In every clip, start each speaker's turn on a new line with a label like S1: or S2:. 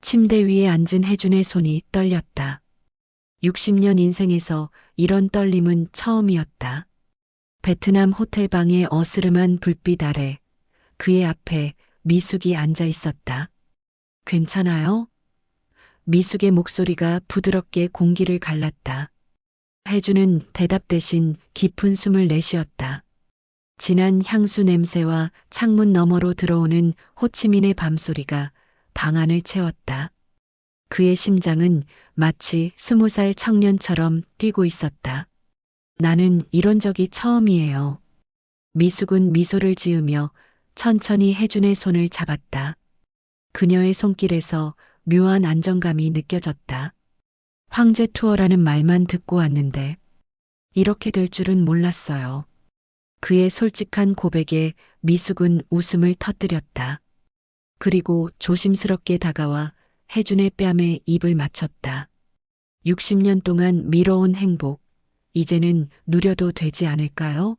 S1: 침대 위에 앉은 혜준의 손이 떨렸다. 60년 인생에서 이런 떨림은 처음이었다. 베트남 호텔방의 어스름한 불빛 아래 그의 앞에 미숙이 앉아 있었다. 괜찮아요? 미숙의 목소리가 부드럽게 공기를 갈랐다. 혜주는 대답 대신 깊은 숨을 내쉬었다. 진한 향수 냄새와 창문 너머로 들어오는 호치민의 밤소리가 방 안을 채웠다. 그의 심장은 마치 20살 청년처럼 뛰고 있었다. 나는 이런 적이 처음이에요. 미숙은 미소를 지으며 천천히 혜준의 손을 잡았다. 그녀의 손길에서 묘한 안정감이 느껴졌다. 황제 투어라는 말만 듣고 왔는데 이렇게 될 줄은 몰랐어요. 그의 솔직한 고백에 미숙은 웃음을 터뜨렸다. 그리고 조심스럽게 다가와 혜준의 뺨에 입을 맞췄다. 60년 동안 미뤄온 행복, 이제는 누려도 되지 않을까요?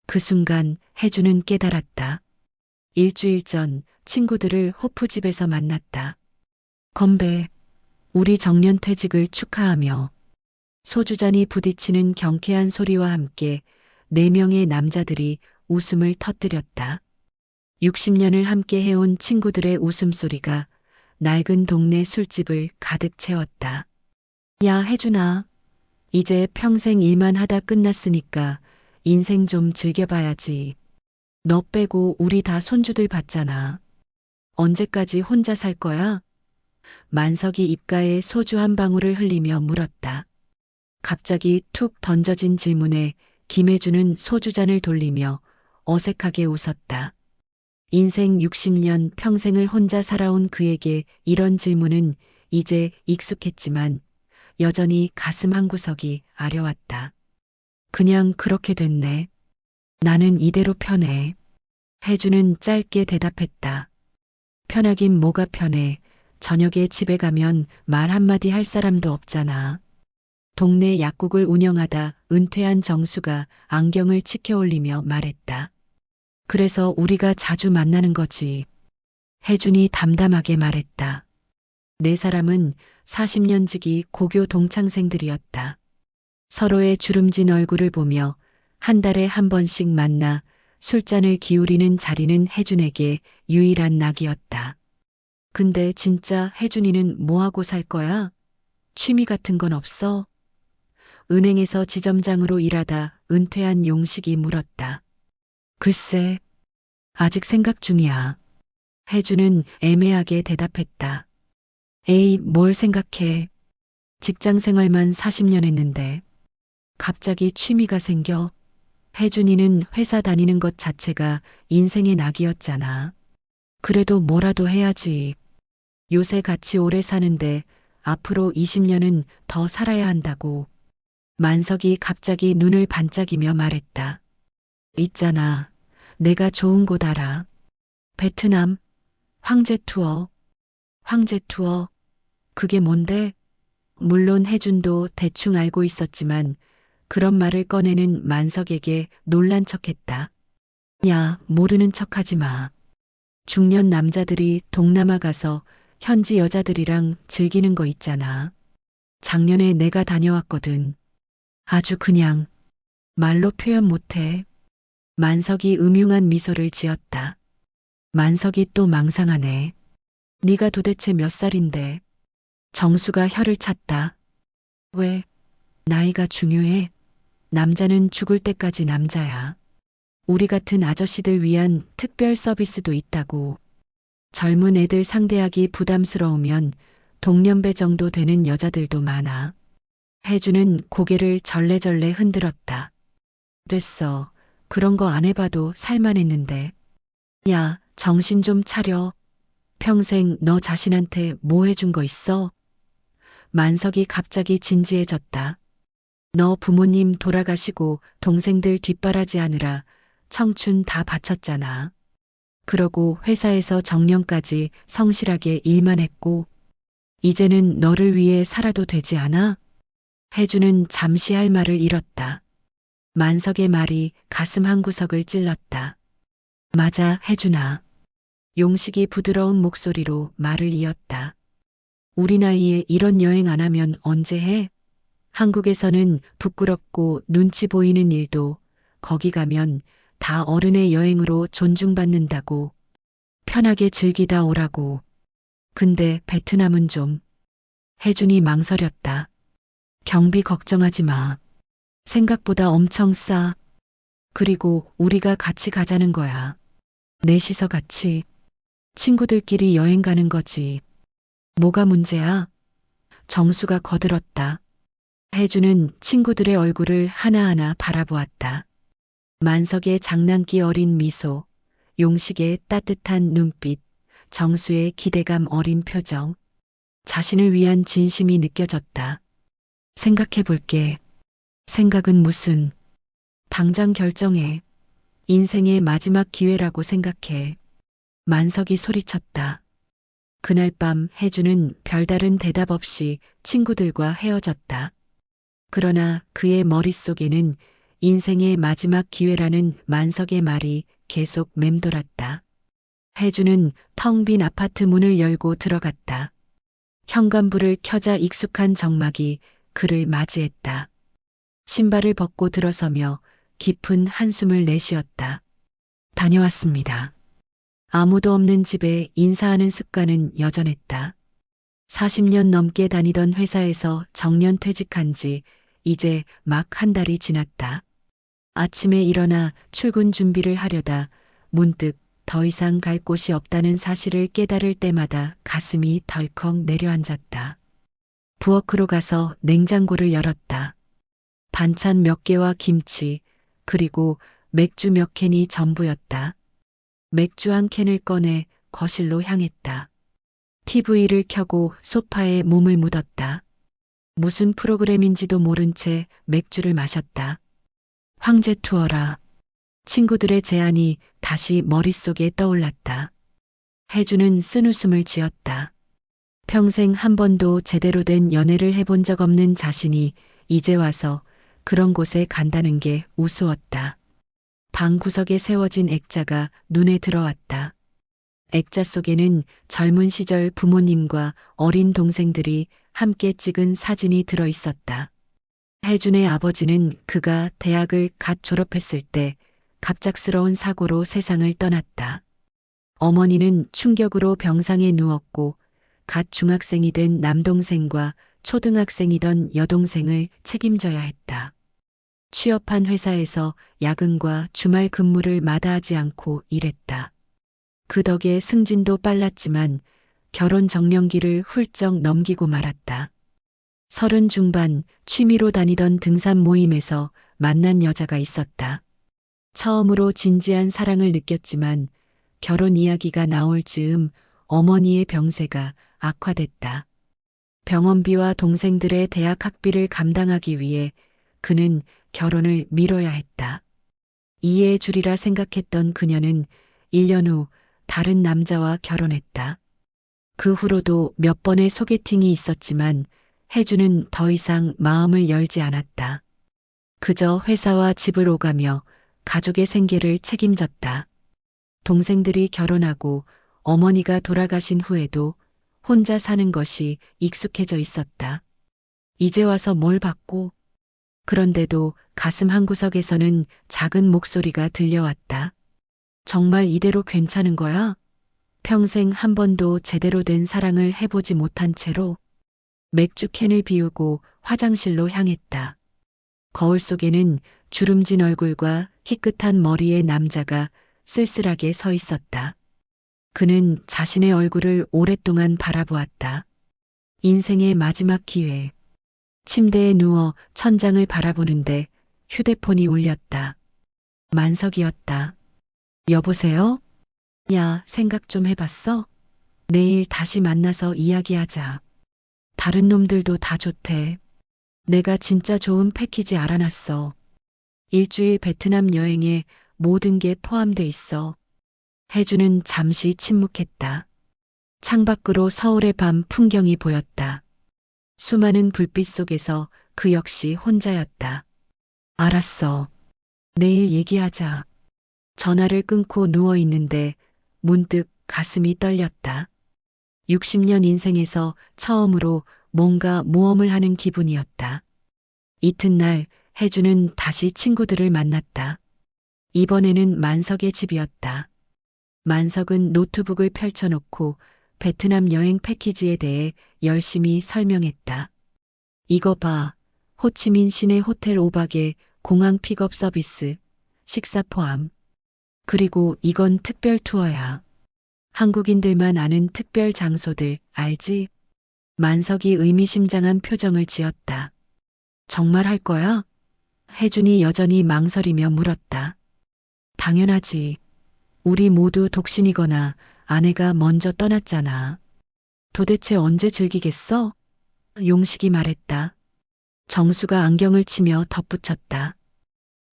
S1: 그 순간 혜준은 깨달았다. 일주일 전 친구들을 호프집에서 만났다. 건배, 우리 정년퇴직을 축하하며 소주잔이 부딪히는 경쾌한 소리와 함께 4명의 남자들이 웃음을 터뜨렸다. 60년을 함께 해온 친구들의 웃음소리가 낡은 동네 술집을 가득 채웠다. 야, 혜준아. 이제 평생 일만 하다 끝났으니까 인생 좀 즐겨봐야지. 너 빼고 우리 다 손주들 봤잖아. 언제까지 혼자 살 거야? 만석이 입가에 소주 한 방울을 흘리며 물었다. 갑자기 툭 던져진 질문에 김혜주는 소주잔을 돌리며 어색하게 웃었다. 인생 60년 평생을 혼자 살아온 그에게 이런 질문은 이제 익숙했지만 여전히 가슴 한구석이 아려왔다. 그냥 그렇게 됐네. 나는 이대로 편해. 혜주는 짧게 대답했다. 편하긴 뭐가 편해. 저녁에 집에 가면 말 한마디 할 사람도 없잖아. 동네 약국을 운영하다 은퇴한 정수가 안경을 치켜올리며 말했다. 그래서 우리가 자주 만나는 거지. 혜준이 담담하게 말했다. 네 사람은 40년 지기 고교 동창생들이었다. 서로의 주름진 얼굴을 보며 한 달에 한 번씩 만나 술잔을 기울이는 자리는 혜준에게 유일한 낙이었다. 근데 진짜 혜준이는 뭐하고 살 거야? 취미 같은 건 없어? 은행에서 지점장으로 일하다 은퇴한 용식이 물었다. 글쎄, 아직 생각 중이야. 혜주는 애매하게 대답했다. 에이, 뭘 생각해. 직장 생활만 40년 했는데. 갑자기 취미가 생겨. 혜준이는 회사 다니는 것 자체가 인생의 낙이었잖아. 그래도 뭐라도 해야지. 요새 같이 오래 사는데 앞으로 20년은 더 살아야 한다고. 만석이 갑자기 눈을 반짝이며 말했다. 있잖아. 내가 좋은 곳 알아. 베트남, 황제 투어. 황제 투어. 그게 뭔데? 물론 혜준도 대충 알고 있었지만 그런 말을 꺼내는 만석에게 놀란 척했다. 야, 모르는 척하지 마. 중년 남자들이 동남아 가서 현지 여자들이랑 즐기는 거 있잖아. 작년에 내가 다녀왔거든. 아주 그냥 말로 표현 못해. 만석이 음흉한 미소를 지었다. 만석이 또 망상하네. 네가 도대체 몇 살인데? 정수가 혀를 찼다. 왜? 나이가 중요해? 남자는 죽을 때까지 남자야. 우리 같은 아저씨들 위한 특별 서비스도 있다고. 젊은 애들 상대하기 부담스러우면 동년배 정도 되는 여자들도 많아. 혜주는 고개를 절레절레 흔들었다. 됐어. 그런 거 안 해봐도 살만했는데. 야, 정신 좀 차려. 평생 너 자신한테 뭐 해준 거 있어? 만석이 갑자기 진지해졌다. 너 부모님 돌아가시고 동생들 뒷바라지 하느라 청춘 다 바쳤잖아. 그러고 회사에서 정년까지 성실하게 일만 했고, 이제는 너를 위해 살아도 되지 않아? 혜주는 잠시 할 말을 잃었다. 만석의 말이 가슴 한구석을 찔렀다. 맞아, 혜준아. 용식이 부드러운 목소리로 말을 이었다. 우리 나이에 이런 여행 안 하면 언제 해? 한국에서는 부끄럽고 눈치 보이는 일도 거기 가면 다 어른의 여행으로 존중받는다고 편하게 즐기다 오라고. 근데 베트남은 좀. 혜준이 망설였다. 경비 걱정하지 마. 생각보다 엄청 싸. 그리고 우리가 같이 가자는 거야. 넷이서 같이. 친구들끼리 여행 가는 거지. 뭐가 문제야? 정수가 거들었다. 혜주는 친구들의 얼굴을 하나하나 바라보았다. 만석의 장난기 어린 미소, 용식의 따뜻한 눈빛, 정수의 기대감 어린 표정. 자신을 위한 진심이 느껴졌다. 생각해 볼게. 생각은 무슨. 당장 결정해. 인생의 마지막 기회라고 생각해. 만석이 소리쳤다. 그날 밤 혜주는 별다른 대답 없이 친구들과 헤어졌다. 그러나 그의 머릿속에는 인생의 마지막 기회라는 만석의 말이 계속 맴돌았다. 혜주는 텅 빈 아파트 문을 열고 들어갔다. 현관불을 켜자 익숙한 정막이 그를 맞이했다. 신발을 벗고 들어서며 깊은 한숨을 내쉬었다. 다녀왔습니다. 아무도 없는 집에 인사하는 습관은 여전했다. 40년 넘게 다니던 회사에서 정년 퇴직한 지 이제 막 한 달이 지났다. 아침에 일어나 출근 준비를 하려다 문득 더 이상 갈 곳이 없다는 사실을 깨달을 때마다 가슴이 덜컥 내려앉았다. 부엌으로 가서 냉장고를 열었다. 반찬 몇 개와 김치, 그리고 맥주 몇 캔이 전부였다. 맥주 한 캔을 꺼내 거실로 향했다. TV를 켜고 소파에 몸을 묻었다. 무슨 프로그램인지도 모른 채 맥주를 마셨다. 황제 투어라. 친구들의 제안이 다시 머릿속에 떠올랐다. 혜주는 쓴웃음을 지었다. 평생 한 번도 제대로 된 연애를 해본 적 없는 자신이 이제 와서 그런 곳에 간다는 게 우스웠다. 방 구석에 세워진 액자가 눈에 들어왔다. 액자 속에는 젊은 시절 부모님과 어린 동생들이 함께 찍은 사진이 들어 있었다. 혜준의 아버지는 그가 대학을 갓 졸업했을 때 갑작스러운 사고로 세상을 떠났다. 어머니는 충격으로 병상에 누웠고 갓 중학생이 된 남동생과 초등학생이던 여동생을 책임져야 했다. 취업한 회사에서 야근과 주말 근무를 마다하지 않고 일했다. 그 덕에 승진도 빨랐지만 결혼 정년기를 훌쩍 넘기고 말았다. 30 중반 취미로 다니던 등산 모임에서 만난 여자가 있었다. 처음으로 진지한 사랑을 느꼈지만 결혼 이야기가 나올 즈음 어머니의 병세가 악화됐다. 병원비와 동생들의 대학 학비를 감당하기 위해 그는 결혼을 미뤄야 했다. 이해해 주리라 생각했던 그녀는 1년 후 다른 남자와 결혼했다. 그 후로도 몇 번의 소개팅이 있었지만 혜주는 더 이상 마음을 열지 않았다. 그저 회사와 집을 오가며 가족의 생계를 책임졌다. 동생들이 결혼하고 어머니가 돌아가신 후에도 혼자 사는 것이 익숙해져 있었다. 이제 와서 뭘 받고. 그런데도 가슴 한구석에서는 작은 목소리가 들려왔다. 정말 이대로 괜찮은 거야? 평생 한 번도 제대로 된 사랑을 해보지 못한 채로. 맥주 캔을 비우고 화장실로 향했다. 거울 속에는 주름진 얼굴과 희끗한 머리의 남자가 쓸쓸하게 서 있었다. 그는 자신의 얼굴을 오랫동안 바라보았다. 인생의 마지막 기회. 침대에 누워 천장을 바라보는데 휴대폰이 울렸다. 만석이었다. 여보세요? 야, 생각 좀 해봤어? 내일 다시 만나서 이야기하자. 다른 놈들도 다 좋대. 내가 진짜 좋은 패키지 알아놨어. 일주일 베트남 여행에 모든 게 포함돼 있어. 혜주는 잠시 침묵했다. 창밖으로 서울의 밤 풍경이 보였다. 수많은 불빛 속에서 그 역시 혼자였다. 알았어. 내일 얘기하자. 전화를 끊고 누워 있는데 문득 가슴이 떨렸다. 60년 인생에서 처음으로 뭔가 모험을 하는 기분이었다. 이튿날 혜주는 다시 친구들을 만났다. 이번에는 만석의 집이었다. 만석은 노트북을 펼쳐놓고 베트남 여행 패키지에 대해 열심히 설명했다. 이거 봐. 호치민 시내 호텔 5박에 공항 픽업 서비스, 식사 포함. 그리고 이건 특별 투어야. 한국인들만 아는 특별 장소들, 알지? 만석이 의미심장한 표정을 지었다. 정말 할 거야? 혜준이 여전히 망설이며 물었다. 당연하지. 우리 모두 독신이거나 아내가 먼저 떠났잖아. 도대체 언제 즐기겠어? 용식이 말했다. 정수가 안경을 치며 덧붙였다.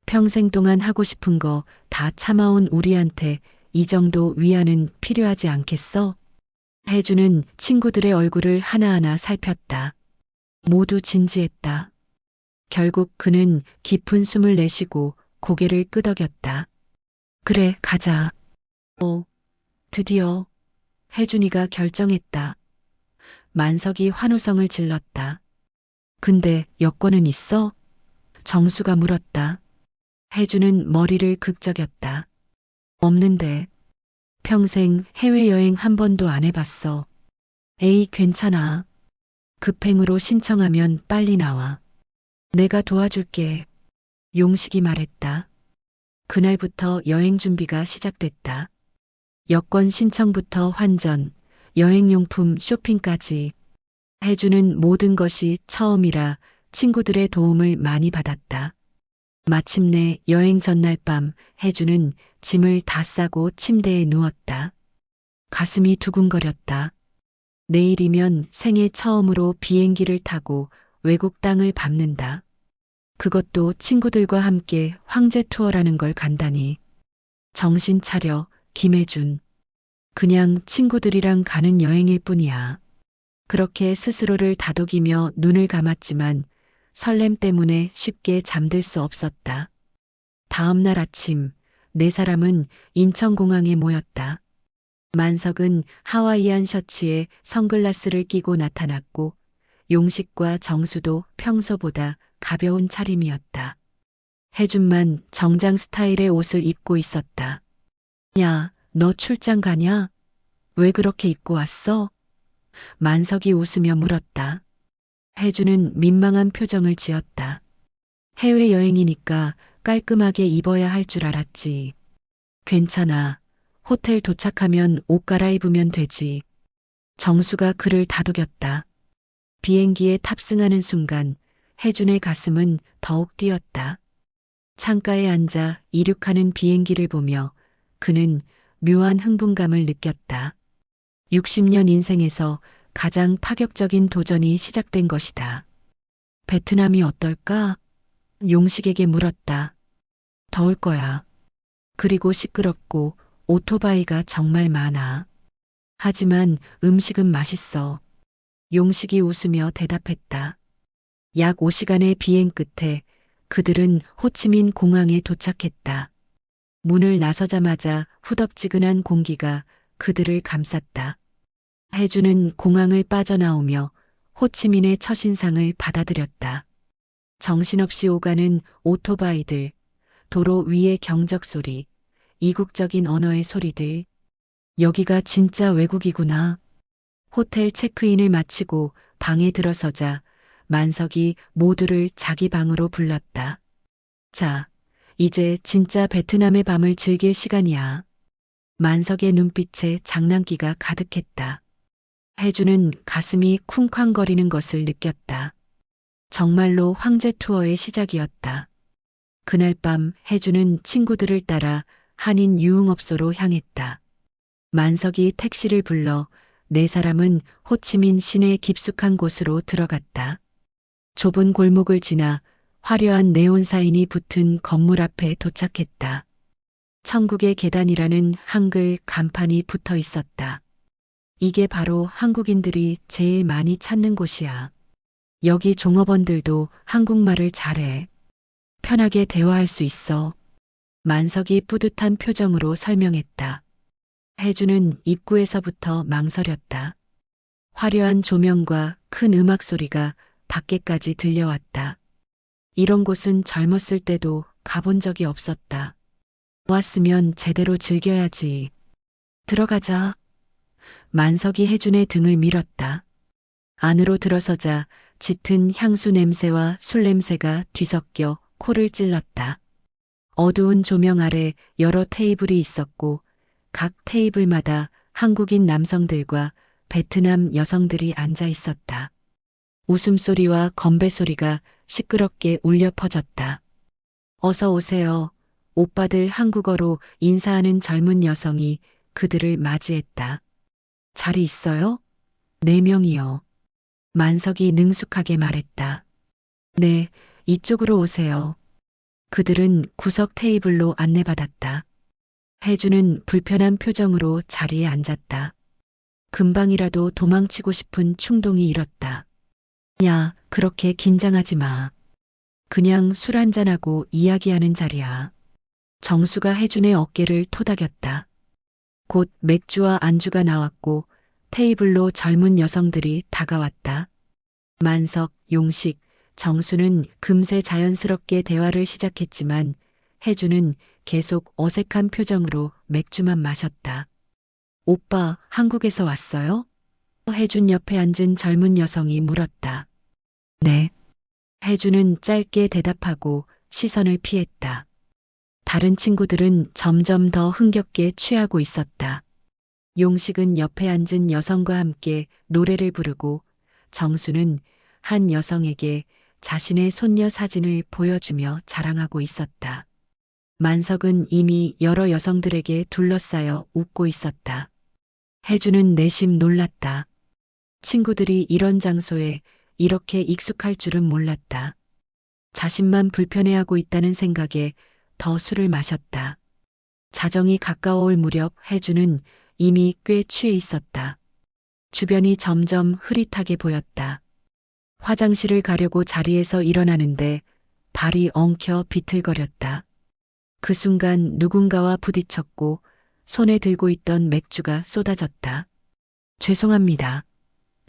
S1: 평생 동안 하고 싶은 거 다 참아온 우리한테 이 정도 위안은 필요하지 않겠어? 혜주는 친구들의 얼굴을 하나하나 살폈다. 모두 진지했다. 결국 그는 깊은 숨을 내쉬고 고개를 끄덕였다. 그래, 가자. 드디어 혜준이가 결정했다. 만석이 환호성을 질렀다. 근데 여권은 있어? 정수가 물었다. 혜준은 머리를 극적였다. 없는데. 평생 해외여행 한 번도 안 해봤어. 에이, 괜찮아. 급행으로 신청하면 빨리 나와. 내가 도와줄게. 용식이 말했다. 그날부터 여행 준비가 시작됐다. 여권 신청부터 환전, 여행용품 쇼핑까지. 해주는 모든 것이 처음이라 친구들의 도움을 많이 받았다. 마침내 여행 전날 밤 해주는 짐을 다 싸고 침대에 누웠다. 가슴이 두근거렸다. 내일이면 생애 처음으로 비행기를 타고 외국 땅을 밟는다. 그것도 친구들과 함께 황제 투어라는 걸 간다니. 정신 차려, 김혜준. 그냥 친구들이랑 가는 여행일 뿐이야. 그렇게 스스로를 다독이며 눈을 감았지만 설렘 때문에 쉽게 잠들 수 없었다. 다음 날 아침, 네 사람은 인천공항에 모였다. 만석은 하와이안 셔츠에 선글라스를 끼고 나타났고 용식과 정수도 평소보다 가벼운 차림이었다. 혜준만 정장 스타일의 옷을 입고 있었다. 야, 너 출장 가냐? 왜 그렇게 입고 왔어? 만석이 웃으며 물었다. 혜준은 민망한 표정을 지었다. 해외여행이니까 깔끔하게 입어야 할 줄 알았지. 괜찮아. 호텔 도착하면 옷 갈아입으면 되지. 정수가 그를 다독였다. 비행기에 탑승하는 순간 혜준의 가슴은 더욱 뛰었다. 창가에 앉아 이륙하는 비행기를 보며 그는 묘한 흥분감을 느꼈다. 60년 인생에서 가장 파격적인 도전이 시작된 것이다. 베트남이 어떨까? 용식에게 물었다. 더울 거야. 그리고 시끄럽고 오토바이가 정말 많아. 하지만 음식은 맛있어. 용식이 웃으며 대답했다. 약 5시간의 비행 끝에 그들은 호치민 공항에 도착했다. 문을 나서자마자 후덥지근한 공기가 그들을 감쌌다. 혜주는 공항을 빠져나오며 호치민의 첫인상을 받아들였다. 정신없이 오가는 오토바이들, 도로 위의 경적 소리, 이국적인 언어의 소리들. 여기가 진짜 외국이구나. 호텔 체크인을 마치고 방에 들어서자 만석이 모두를 자기 방으로 불렀다. 자, 이제 진짜 베트남의 밤을 즐길 시간이야. 만석의 눈빛에 장난기가 가득했다. 혜주는 가슴이 쿵쾅거리는 것을 느꼈다. 정말로 황제 투어의 시작이었다. 그날 밤 혜주는 친구들을 따라 한인 유흥업소로 향했다. 만석이 택시를 불러 네 사람은 호치민 시내 깊숙한 곳으로 들어갔다. 좁은 골목을 지나 화려한 네온 사인이 붙은 건물 앞에 도착했다. 천국의 계단이라는 한글 간판이 붙어 있었다. 이게 바로 한국인들이 제일 많이 찾는 곳이야. 여기 종업원들도 한국말을 잘해. 편하게 대화할 수 있어. 만석이 뿌듯한 표정으로 설명했다. 혜주는 입구에서부터 망설였다. 화려한 조명과 큰 음악 소리가 밖에까지 들려왔다. 이런 곳은 젊었을 때도 가본 적이 없었다. 왔으면 제대로 즐겨야지. 들어가자. 만석이 혜준의 등을 밀었다. 안으로 들어서자 짙은 향수 냄새와 술 냄새가 뒤섞여 코를 찔렀다. 어두운 조명 아래 여러 테이블이 있었고 각 테이블마다 한국인 남성들과 베트남 여성들이 앉아 있었다. 웃음소리와 건배 소리가 시끄럽게 울려 퍼졌다. 어서 오세요. 오빠들 한국어로 인사하는 젊은 여성이 그들을 맞이했다. 자리 있어요? 4명이요. 만석이 능숙하게 말했다. 네, 이쪽으로 오세요. 그들은 구석 테이블로 안내받았다. 혜주는 불편한 표정으로 자리에 앉았다. 금방이라도 도망치고 싶은 충동이 일었다. 야, 그렇게 긴장하지 마. 그냥 술 한잔하고 이야기하는 자리야. 정수가 혜준의 어깨를 토닥였다. 곧 맥주와 안주가 나왔고 테이블로 젊은 여성들이 다가왔다. 만석, 용식, 정수는 금세 자연스럽게 대화를 시작했지만 혜준은 계속 어색한 표정으로 맥주만 마셨다. 오빠, 한국에서 왔어요? 혜준 옆에 앉은 젊은 여성이 물었다. 네. 혜준은 짧게 대답하고 시선을 피했다. 다른 친구들은 점점 더 흥겹게 취하고 있었다. 용식은 옆에 앉은 여성과 함께 노래를 부르고 정수는 한 여성에게 자신의 손녀 사진을 보여주며 자랑하고 있었다. 만석은 이미 여러 여성들에게 둘러싸여 웃고 있었다. 혜주는 내심 놀랐다. 친구들이 이런 장소에 이렇게 익숙할 줄은 몰랐다. 자신만 불편해하고 있다는 생각에 더 술을 마셨다. 자정이 가까워올 무렵 혜주는 이미 꽤 취해 있었다. 주변이 점점 흐릿하게 보였다. 화장실을 가려고 자리에서 일어나는데 발이 엉켜 비틀거렸다. 그 순간 누군가와 부딪혔고 손에 들고 있던 맥주가 쏟아졌다. 죄송합니다.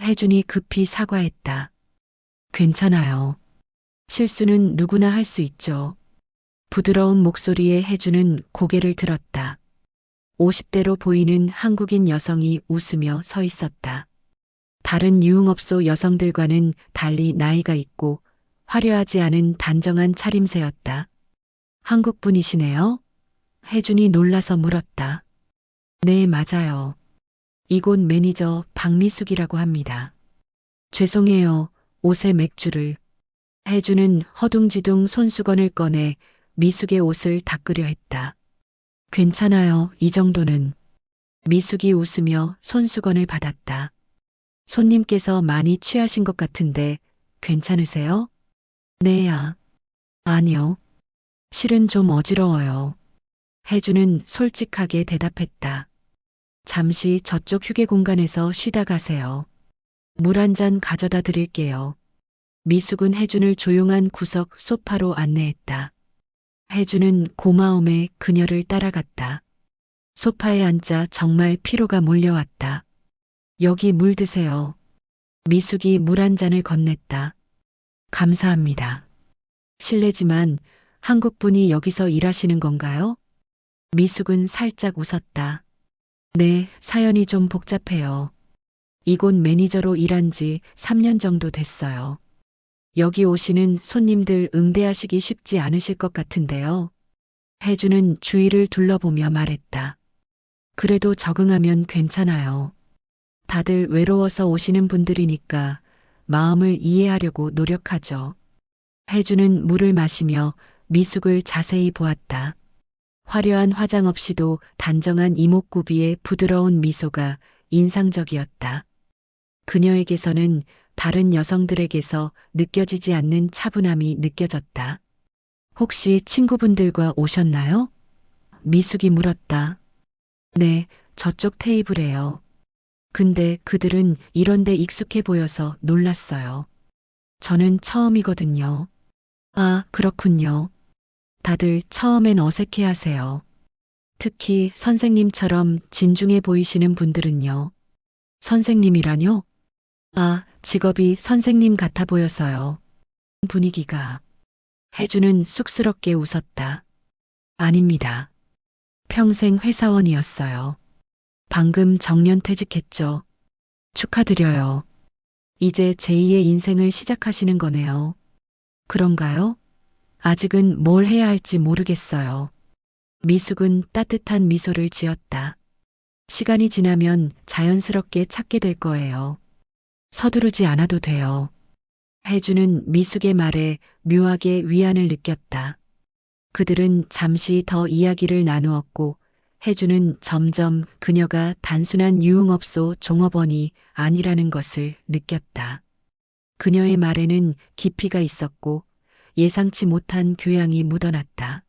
S1: 혜준이 급히 사과했다. 괜찮아요. 실수는 누구나 할 수 있죠. 부드러운 목소리에 혜준은 고개를 들었다. 50대로 보이는 한국인 여성이 웃으며 서 있었다. 다른 유흥업소 여성들과는 달리 나이가 있고 화려하지 않은 단정한 차림새였다. 한국 분이시네요? 혜준이 놀라서 물었다. 네, 맞아요. 이곳 매니저 박미숙이라고 합니다. 죄송해요. 옷에 맥주를. 혜준은 허둥지둥 손수건을 꺼내 미숙의 옷을 닦으려 했다. 괜찮아요. 이 정도는. 미숙이 웃으며 손수건을 받았다. 손님께서 많이 취하신 것 같은데 괜찮으세요? 네야. 아니요. 실은 좀 어지러워요. 혜주는 솔직하게 대답했다. 잠시 저쪽 휴게 공간에서 쉬다 가세요. 물 한 잔 가져다 드릴게요. 미숙은 혜준을 조용한 구석 소파로 안내했다. 혜준은 고마움에 그녀를 따라갔다. 소파에 앉자 정말 피로가 몰려왔다. 여기 물 드세요. 미숙이 물 한 잔을 건넸다. 감사합니다. 실례지만 한국분이 여기서 일하시는 건가요? 미숙은 살짝 웃었다. 네, 사연이 좀 복잡해요. 이곳 매니저로 일한 지 3년 정도 됐어요. 여기 오시는 손님들 응대하시기 쉽지 않으실 것 같은데요. 혜주는 주위를 둘러보며 말했다. 그래도 적응하면 괜찮아요. 다들 외로워서 오시는 분들이니까 마음을 이해하려고 노력하죠. 혜주는 물을 마시며 미숙을 자세히 보았다. 화려한 화장 없이도 단정한 이목구비의 부드러운 미소가 인상적이었다. 그녀에게서는 다른 여성들에게서 느껴지지 않는 차분함이 느껴졌다. 혹시 친구분들과 오셨나요? 미숙이 물었다. 네, 저쪽 테이블에요. 근데 그들은 이런 데 익숙해 보여서 놀랐어요. 저는 처음이거든요. 아, 그렇군요. 다들 처음엔 어색해 하세요. 특히 선생님처럼 진중해 보이시는 분들은요. 선생님이라뇨? 아, 직업이 선생님 같아 보여서요. 분위기가. 혜주는 쑥스럽게 웃었다. 아닙니다. 평생 회사원이었어요. 방금 정년퇴직했죠. 축하드려요. 이제 제2의 인생을 시작하시는 거네요. 그런가요? 아직은 뭘 해야 할지 모르겠어요. 미숙은 따뜻한 미소를 지었다. 시간이 지나면 자연스럽게 찾게 될 거예요. 서두르지 않아도 돼요. 혜주는 미숙의 말에 묘하게 위안을 느꼈다. 그들은 잠시 더 이야기를 나누었고 혜주는 점점 그녀가 단순한 유흥업소 종업원이 아니라는 것을 느꼈다. 그녀의 말에는 깊이가 있었고 예상치 못한 교양이 묻어났다.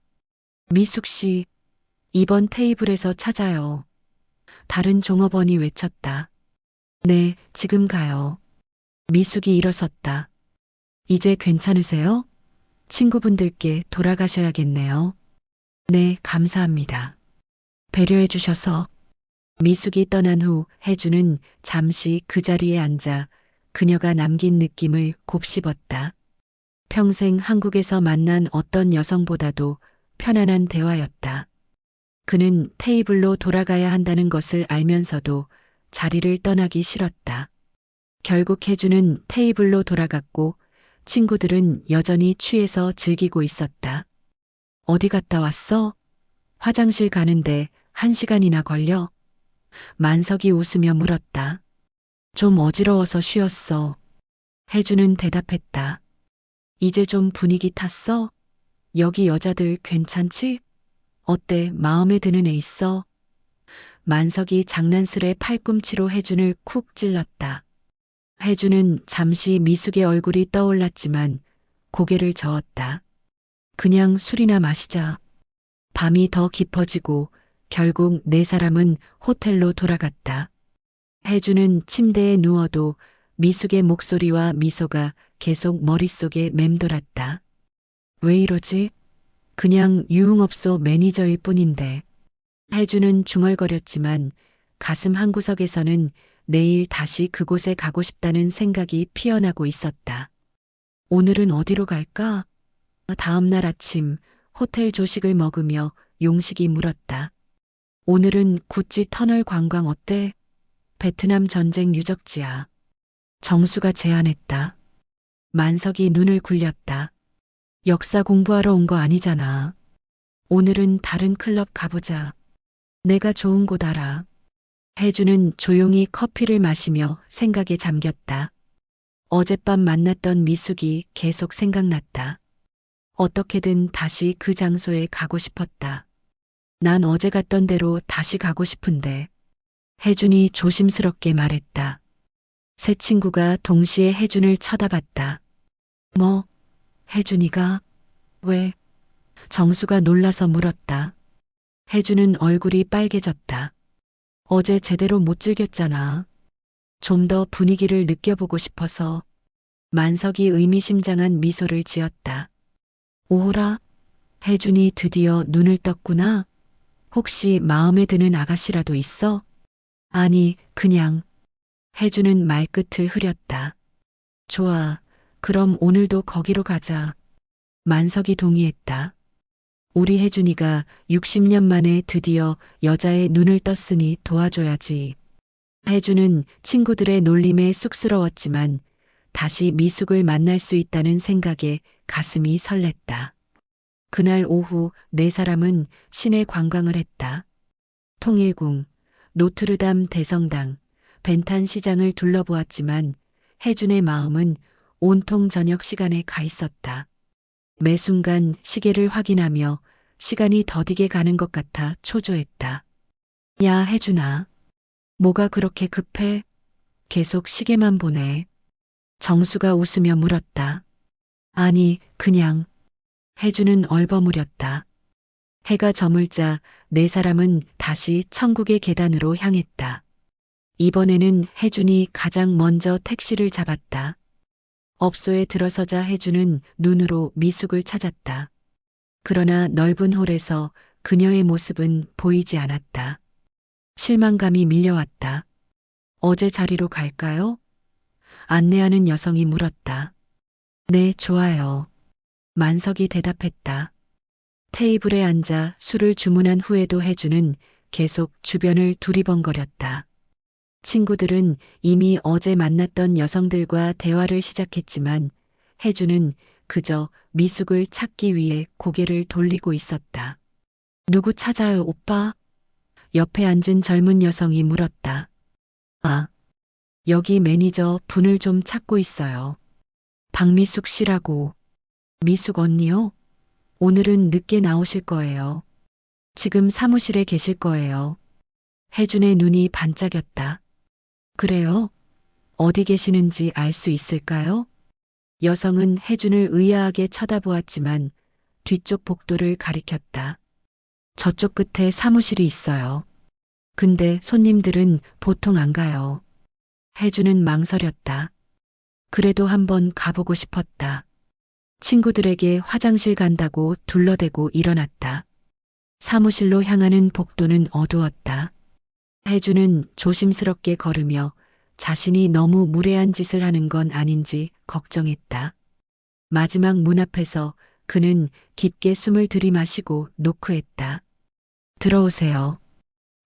S1: 미숙 씨, 이번 테이블에서 찾아요. 다른 종업원이 외쳤다. 네, 지금 가요. 미숙이 일어섰다. 이제 괜찮으세요? 친구분들께 돌아가셔야겠네요. 네, 감사합니다. 배려해 주셔서. 미숙이 떠난 후 혜주는 잠시 그 자리에 앉아 그녀가 남긴 느낌을 곱씹었다. 평생 한국에서 만난 어떤 여성보다도 편안한 대화였다. 그는 테이블로 돌아가야 한다는 것을 알면서도 자리를 떠나기 싫었다. 결국 혜주는 테이블로 돌아갔고 친구들은 여전히 취해서 즐기고 있었다. 어디 갔다 왔어? 화장실 가는데 1시간이나 걸려? 만석이 웃으며 물었다. 좀 어지러워서 쉬었어. 혜주는 대답했다. 이제 좀 분위기 탔어? 여기 여자들 괜찮지? 어때, 마음에 드는 애 있어? 만석이 장난스레 팔꿈치로 혜준을 쿡 찔렀다. 혜준은 잠시 미숙의 얼굴이 떠올랐지만 고개를 저었다. 그냥 술이나 마시자. 밤이 더 깊어지고 결국 네 사람은 호텔로 돌아갔다. 혜준은 침대에 누워도 미숙의 목소리와 미소가 계속 머릿속에 맴돌았다. 왜 이러지? 그냥 유흥업소 매니저일 뿐인데. 혜준은 중얼거렸지만 가슴 한구석에서는 내일 다시 그곳에 가고 싶다는 생각이 피어나고 있었다. 오늘은 어디로 갈까? 다음 날 아침 호텔 조식을 먹으며 용식이 물었다. 오늘은 구찌 터널 관광 어때? 베트남 전쟁 유적지야. 정수가 제안했다. 만석이 눈을 굴렸다. 역사 공부하러 온 거 아니잖아. 오늘은 다른 클럽 가보자. 내가 좋은 곳 알아. 혜주는 조용히 커피를 마시며 생각에 잠겼다. 어젯밤 만났던 미숙이 계속 생각났다. 어떻게든 다시 그 장소에 가고 싶었다. 난 어제 갔던 데로 다시 가고 싶은데. 혜준이 조심스럽게 말했다. 세 친구가 동시에 혜준을 쳐다봤다. 뭐? 혜준이가? 왜? 정수가 놀라서 물었다. 혜준은 얼굴이 빨개졌다. 어제 제대로 못 즐겼잖아. 좀 더 분위기를 느껴보고 싶어서. 만석이 의미심장한 미소를 지었다. 오호라? 혜준이 드디어 눈을 떴구나. 혹시 마음에 드는 아가씨라도 있어? 아니, 그냥. 혜준은 말끝을 흐렸다. 좋아. 그럼 오늘도 거기로 가자. 만석이 동의했다. 우리 혜준이가 60년 만에 드디어 여자의 눈을 떴으니 도와줘야지. 혜준은 친구들의 놀림에 쑥스러웠지만 다시 미숙을 만날 수 있다는 생각에 가슴이 설렜다. 그날 오후 네 사람은 시내 관광을 했다. 통일궁, 노트르담 대성당, 벤탄 시장을 둘러보았지만 혜준의 마음은 온통 저녁 시간에 가 있었다. 매 순간 시계를 확인하며 시간이 더디게 가는 것 같아 초조했다. 야, 혜준아. 뭐가 그렇게 급해? 계속 시계만 보네. 정수가 웃으며 물었다. 아니, 그냥. 혜준은 얼버무렸다. 해가 저물자 네 사람은 다시 천국의 계단으로 향했다. 이번에는 혜준이 가장 먼저 택시를 잡았다. 업소에 들어서자 혜준은 눈으로 미숙을 찾았다. 그러나 넓은 홀에서 그녀의 모습은 보이지 않았다. 실망감이 밀려왔다. 어제 자리로 갈까요? 안내하는 여성이 물었다. 네, 좋아요. 만석이 대답했다. 테이블에 앉아 술을 주문한 후에도 혜주는 계속 주변을 두리번거렸다. 친구들은 이미 어제 만났던 여성들과 대화를 시작했지만 혜주는 그저 미숙을 찾기 위해 고개를 돌리고 있었다. 누구 찾아요, 오빠? 옆에 앉은 젊은 여성이 물었다. 아, 여기 매니저 분을 좀 찾고 있어요. 박미숙 씨라고. 미숙 언니요? 오늘은 늦게 나오실 거예요. 지금 사무실에 계실 거예요. 혜준의 눈이 반짝였다. 그래요? 어디 계시는지 알 수 있을까요? 여성은 혜준을 의아하게 쳐다보았지만 뒤쪽 복도를 가리켰다. 저쪽 끝에 사무실이 있어요. 근데 손님들은 보통 안 가요. 혜준은 망설였다. 그래도 한번 가보고 싶었다. 친구들에게 화장실 간다고 둘러대고 일어났다. 사무실로 향하는 복도는 어두웠다. 혜주는 조심스럽게 걸으며 자신이 너무 무례한 짓을 하는 건 아닌지 걱정했다. 마지막 문 앞에서 그는 깊게 숨을 들이마시고 노크했다. 들어오세요.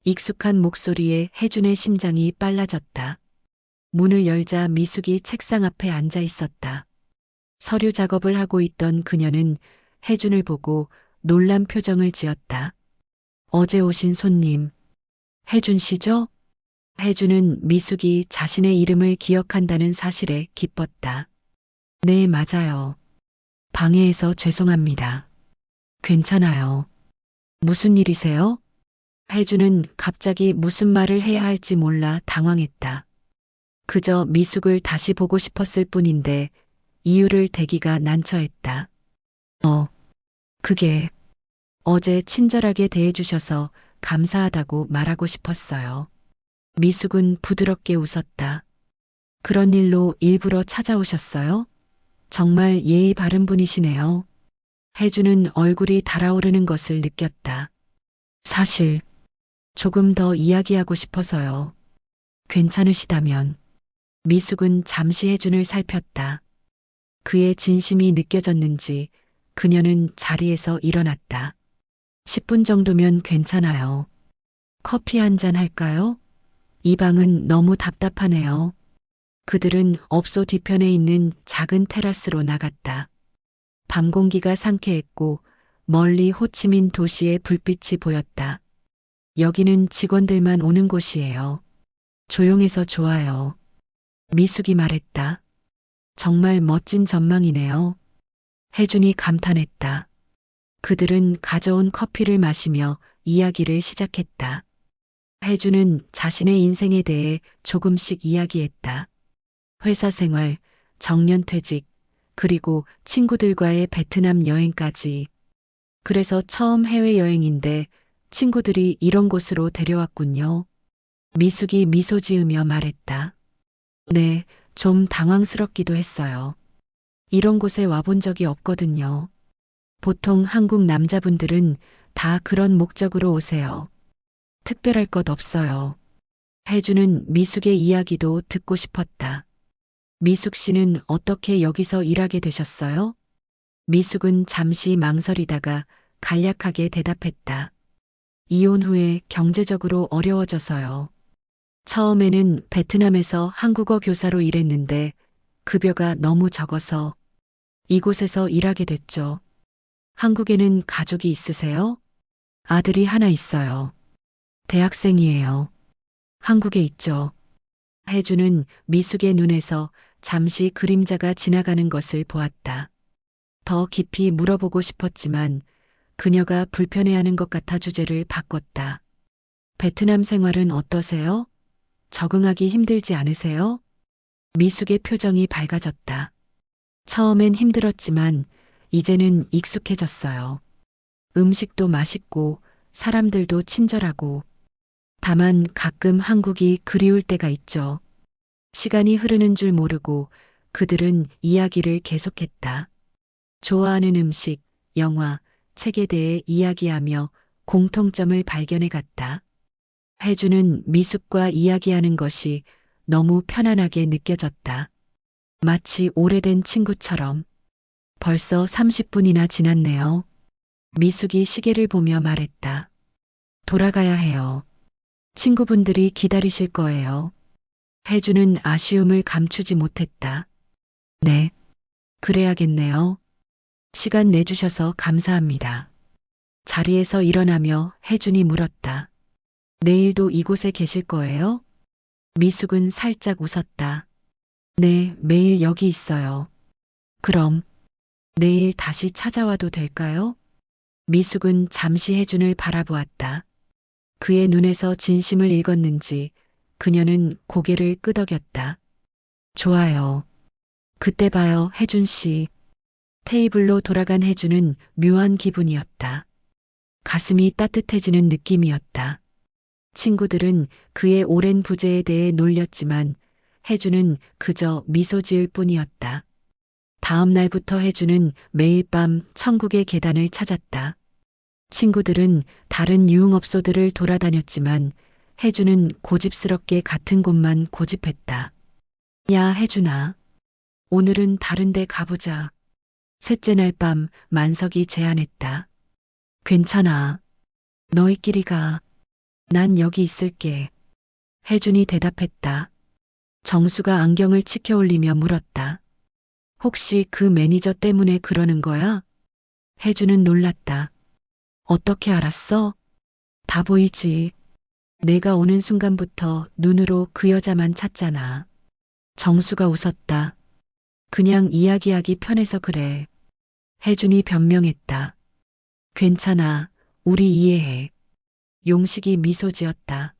S1: 익숙한 목소리에 혜준의 심장이 빨라졌다. 문을 열자 미숙이 책상 앞에 앉아 있었다. 서류 작업을 하고 있던 그녀는 혜준을 보고 놀란 표정을 지었다. 어제 오신 손님, 혜준 씨죠? 혜준은 미숙이 자신의 이름을 기억한다는 사실에 기뻤다. 네, 맞아요. 방해해서 죄송합니다. 괜찮아요. 무슨 일이세요? 혜준은 갑자기 무슨 말을 해야 할지 몰라 당황했다. 그저 미숙을 다시 보고 싶었을 뿐인데 이유를 대기가 난처했다. 그게 어제 친절하게 대해주셔서 감사하다고 말하고 싶었어요. 미숙은 부드럽게 웃었다. 그런 일로 일부러 찾아오셨어요? 정말 예의 바른 분이시네요. 혜주는 얼굴이 달아오르는 것을 느꼈다. 사실 조금 더 이야기하고 싶어서요. 괜찮으시다면. 미숙은 잠시 혜준을 살폈다. 그의 진심이 느껴졌는지 그녀는 자리에서 일어났다. 10분 정도면 괜찮아요. 커피 한 잔 할까요? 이 방은 너무 답답하네요. 그들은 업소 뒤편에 있는 작은 테라스로 나갔다. 밤 공기가 상쾌했고 멀리 호치민 도시의 불빛이 보였다. 여기는 직원들만 오는 곳이에요. 조용해서 좋아요. 미숙이 말했다. 정말 멋진 전망이네요. 혜준이 감탄했다. 그들은 가져온 커피를 마시며 이야기를 시작했다. 혜준은 자신의 인생에 대해 조금씩 이야기했다. 회사 생활, 정년퇴직, 그리고 친구들과의 베트남 여행까지. 그래서 처음 해외여행인데 친구들이 이런 곳으로 데려왔군요. 미숙이 미소 지으며 말했다. 네, 좀 당황스럽기도 했어요. 이런 곳에 와본 적이 없거든요. 보통 한국 남자분들은 다 그런 목적으로 오세요. 특별할 것 없어요. 혜주는 미숙의 이야기도 듣고 싶었다. 미숙 씨는 어떻게 여기서 일하게 되셨어요? 미숙은 잠시 망설이다가 간략하게 대답했다. 이혼 후에 경제적으로 어려워져서요. 처음에는 베트남에서 한국어 교사로 일했는데 급여가 너무 적어서 이곳에서 일하게 됐죠. 한국에는 가족이 있으세요? 아들이 하나 있어요. 대학생이에요. 한국에 있죠. 혜주는 미숙의 눈에서 잠시 그림자가 지나가는 것을 보았다. 더 깊이 물어보고 싶었지만 그녀가 불편해하는 것 같아 주제를 바꿨다. 베트남 생활은 어떠세요? 적응하기 힘들지 않으세요? 미숙의 표정이 밝아졌다. 처음엔 힘들었지만 이제는 익숙해졌어요. 음식도 맛있고 사람들도 친절하고 다만 가끔 한국이 그리울 때가 있죠. 시간이 흐르는 줄 모르고 그들은 이야기를 계속했다. 좋아하는 음식, 영화, 책에 대해 이야기하며 공통점을 발견해 갔다. 혜주는 미숙과 이야기하는 것이 너무 편안하게 느껴졌다. 마치 오래된 친구처럼. 벌써 30분이나 지났네요. 미숙이 시계를 보며 말했다. 돌아가야 해요. 친구분들이 기다리실 거예요. 혜주는 아쉬움을 감추지 못했다. 네, 그래야겠네요. 시간 내주셔서 감사합니다. 자리에서 일어나며 혜준이 물었다. 내일도 이곳에 계실 거예요? 미숙은 살짝 웃었다. 네, 매일 여기 있어요. 그럼 내일 다시 찾아와도 될까요? 미숙은 잠시 혜준을 바라보았다. 그의 눈에서 진심을 읽었는지 그녀는 고개를 끄덕였다. 좋아요. 그때 봐요, 혜준 씨. 테이블로 돌아간 혜준은 묘한 기분이었다. 가슴이 따뜻해지는 느낌이었다. 친구들은 그의 오랜 부재에 대해 놀렸지만 혜준은 그저 미소 지을 뿐이었다. 다음 날부터 혜준은 매일 밤 천국의 계단을 찾았다. 친구들은 다른 유흥업소들을 돌아다녔지만 혜준은 고집스럽게 같은 곳만 고집했다. 야, 혜준아. 오늘은 다른 데 가보자. 셋째 날 밤 만석이 제안했다. 괜찮아. 너희끼리 가. 난 여기 있을게. 혜준이 대답했다. 정수가 안경을 치켜 올리며 물었다. 혹시 그 매니저 때문에 그러는 거야? 혜준은 놀랐다. 어떻게 알았어? 다 보이지. 내가 오는 순간부터 눈으로 그 여자만 찾잖아. 정수가 웃었다. 그냥 이야기하기 편해서 그래. 혜준이 변명했다. 괜찮아. 우리 이해해. 용식이 미소 지었다.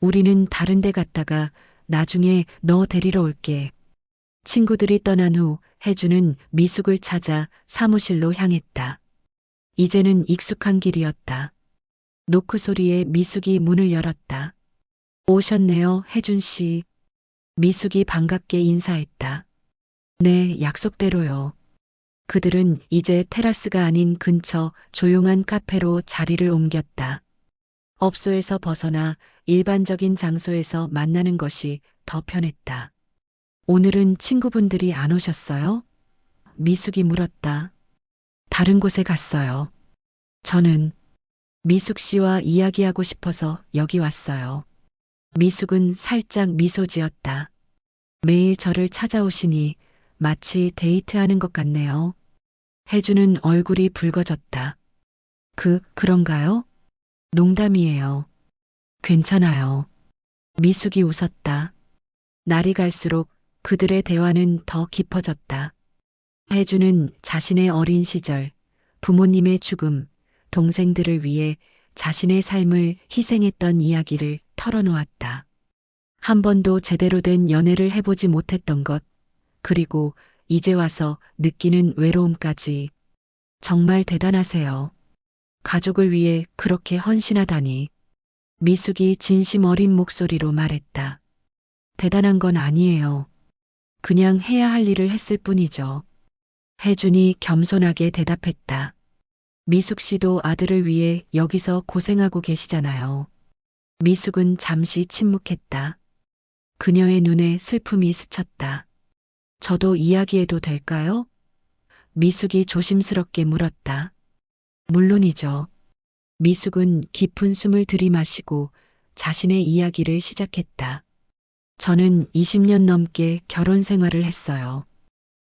S1: 우리는 다른 데 갔다가 나중에 너 데리러 올게. 친구들이 떠난 후 혜주는 미숙을 찾아 사무실로 향했다. 이제는 익숙한 길이었다. 노크 소리에 미숙이 문을 열었다. 오셨네요, 혜준 씨. 미숙이 반갑게 인사했다. 네, 약속대로요. 그들은 이제 테라스가 아닌 근처 조용한 카페로 자리를 옮겼다. 업소에서 벗어나 일반적인 장소에서 만나는 것이 더 편했다. 오늘은 친구분들이 안 오셨어요? 미숙이 물었다. 다른 곳에 갔어요. 저는 미숙 씨와 이야기하고 싶어서 여기 왔어요. 미숙은 살짝 미소 지었다. 매일 저를 찾아오시니 마치 데이트하는 것 같네요. 혜주는 얼굴이 붉어졌다. 그런가요? 농담이에요. 괜찮아요. 미숙이 웃었다. 날이 갈수록 그들의 대화는 더 깊어졌다. 혜주는 자신의 어린 시절, 부모님의 죽음, 동생들을 위해 자신의 삶을 희생했던 이야기를 털어놓았다. 한 번도 제대로 된 연애를 해보지 못했던 것, 그리고 이제 와서 느끼는 외로움까지. 정말 대단하세요. 가족을 위해 그렇게 헌신하다니. 미숙이 진심 어린 목소리로 말했다. 대단한 건 아니에요. 그냥 해야 할 일을 했을 뿐이죠. 혜준이 겸손하게 대답했다. 미숙 씨도 아들을 위해 여기서 고생하고 계시잖아요. 미숙은 잠시 침묵했다. 그녀의 눈에 슬픔이 스쳤다. 저도 이야기해도 될까요? 미숙이 조심스럽게 물었다. 물론이죠. 미숙은 깊은 숨을 들이마시고 자신의 이야기를 시작했다. 저는 20년 넘게 결혼 생활을 했어요.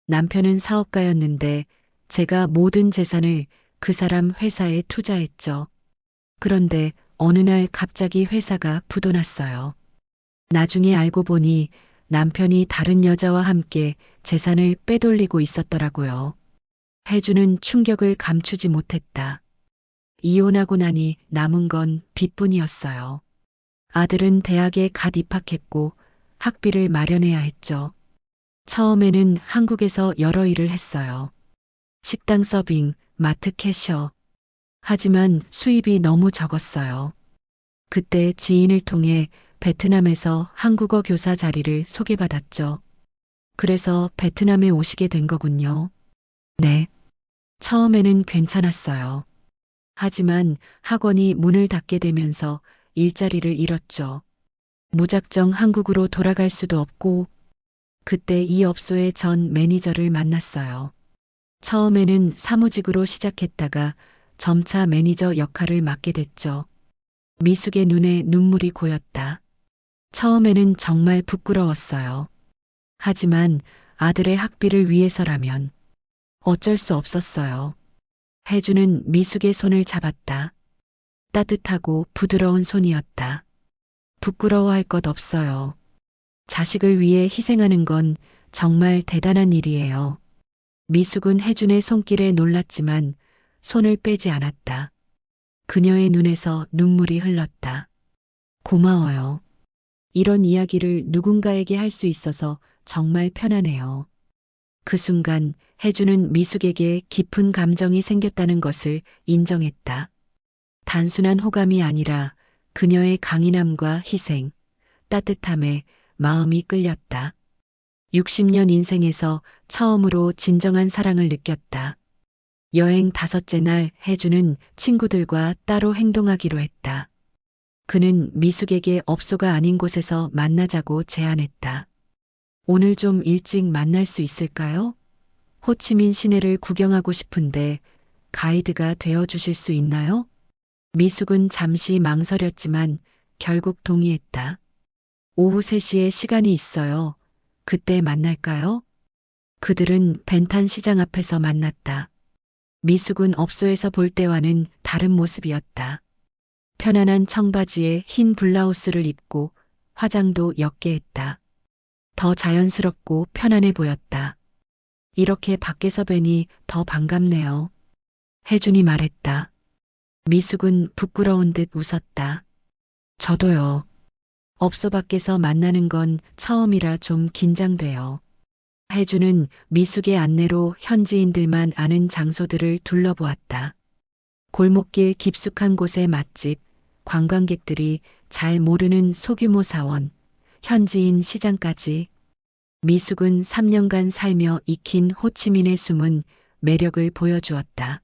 S1: 남편은 사업가였는데 제가 모든 재산을 그 사람 회사에 투자했죠. 그런데 어느 날 갑자기 회사가 부도났어요. 나중에 알고 보니 남편이 다른 여자와 함께 재산을 빼돌리고 있었더라고요. 혜주는 충격을 감추지 못했다. 이혼하고 나니 남은 건 빚뿐이었어요. 아들은 대학에 갓 입학했고 학비를 마련해야 했죠. 처음에는 한국에서 여러 일을 했어요. 식당 서빙, 마트 캐셔. 하지만 수입이 너무 적었어요. 그때 지인을 통해 베트남에서 한국어 교사 자리를 소개받았죠. 그래서 베트남에 오시게 된 거군요. 네. 처음에는 괜찮았어요. 하지만 학원이 문을 닫게 되면서 일자리를 잃었죠. 무작정 한국으로 돌아갈 수도 없고 그때 이 업소의 전 매니저를 만났어요. 처음에는 사무직으로 시작했다가 점차 매니저 역할을 맡게 됐죠. 미숙의 눈에 눈물이 고였다. 처음에는 정말 부끄러웠어요. 하지만 아들의 학비를 위해서라면 어쩔 수 없었어요. 혜주는 미숙의 손을 잡았다. 따뜻하고 부드러운 손이었다. 부끄러워할 것 없어요. 자식을 위해 희생하는 건 정말 대단한 일이에요. 미숙은 혜준의 손길에 놀랐지만 손을 빼지 않았다. 그녀의 눈에서 눈물이 흘렀다. 고마워요. 이런 이야기를 누군가에게 할 수 있어서 정말 편하네요. 그 순간 혜주는 미숙에게 깊은 감정이 생겼다는 것을 인정했다. 단순한 호감이 아니라 그녀의 강인함과 희생, 따뜻함에 마음이 끌렸다. 60년 인생에서 처음으로 진정한 사랑을 느꼈다. 여행 5째 날 혜주는 친구들과 따로 행동하기로 했다. 그는 미숙에게 업소가 아닌 곳에서 만나자고 제안했다. 오늘 좀 일찍 만날 수 있을까요? 호치민 시내를 구경하고 싶은데 가이드가 되어 주실 수 있나요? 미숙은 잠시 망설였지만 결국 동의했다. 오후 3시에 시간이 있어요. 그때 만날까요? 그들은 벤탄 시장 앞에서 만났다. 미숙은 업소에서 볼 때와는 다른 모습이었다. 편안한 청바지에 흰 블라우스를 입고 화장도 옅게 했다. 더 자연스럽고 편안해 보였다. 이렇게 밖에서 뵈니 더 반갑네요. 혜준이 말했다. 미숙은 부끄러운 듯 웃었다. 저도요. 업소 밖에서 만나는 건 처음이라 좀 긴장돼요. 혜주는 미숙의 안내로 현지인들만 아는 장소들을 둘러보았다. 골목길 깊숙한 곳의 맛집, 관광객들이 잘 모르는 소규모 사원, 현지인 시장까지. 미숙은 3년간 살며 익힌 호치민의 숨은 매력을 보여주었다.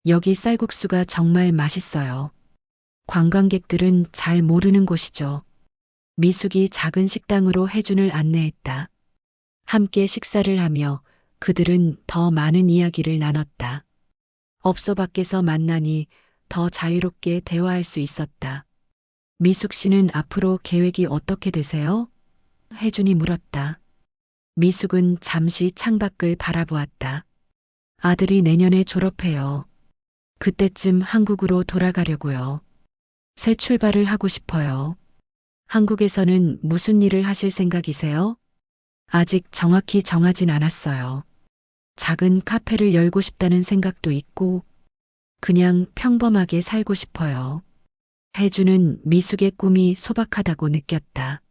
S1: 여기 쌀국수가 정말 맛있어요. 관광객들은 잘 모르는 곳이죠. 미숙이 작은 식당으로 혜준을 안내했다. 함께 식사를 하며 그들은 더 많은 이야기를 나눴다. 업소 밖에서 만나니 더 자유롭게 대화할 수 있었다. 미숙 씨는 앞으로 계획이 어떻게 되세요? 혜준이 물었다. 미숙은 잠시 창밖을 바라보았다. 아들이 내년에 졸업해요. 그때쯤 한국으로 돌아가려고요. 새 출발을 하고 싶어요. 한국에서는 무슨 일을 하실 생각이세요? 아직 정확히 정하진 않았어요. 작은 카페를 열고 싶다는 생각도 있고, 그냥 평범하게 살고 싶어요. 혜주는 미숙의 꿈이 소박하다고 느꼈다.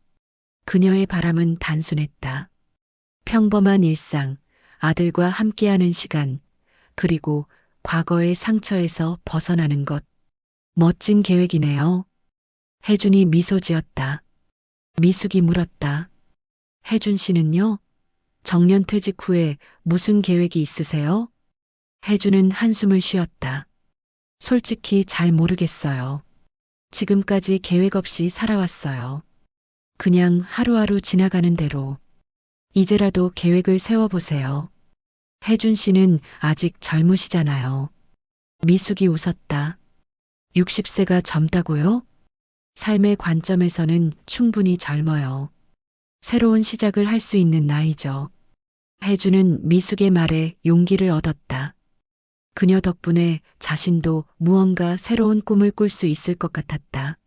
S1: 그녀의 바람은 단순했다. 평범한 일상, 아들과 함께하는 시간, 그리고 과거의 상처에서 벗어나는 것. 멋진 계획이네요. 혜준이 미소 지었다. 미숙이 물었다. 혜준 씨는요? 정년퇴직 후에 무슨 계획이 있으세요? 혜준은 한숨을 쉬었다. 솔직히 잘 모르겠어요. 지금까지 계획 없이 살아왔어요. 그냥 하루하루 지나가는 대로. 이제라도 계획을 세워보세요. 혜준 씨는 아직 젊으시잖아요. 미숙이 웃었다. 60세가 젊다고요? 삶의 관점에서는 충분히 젊어요. 새로운 시작을 할 수 있는 나이죠. 혜주는 미숙의 말에 용기를 얻었다. 그녀 덕분에 자신도 무언가 새로운 꿈을 꿀 수 있을 것 같았다.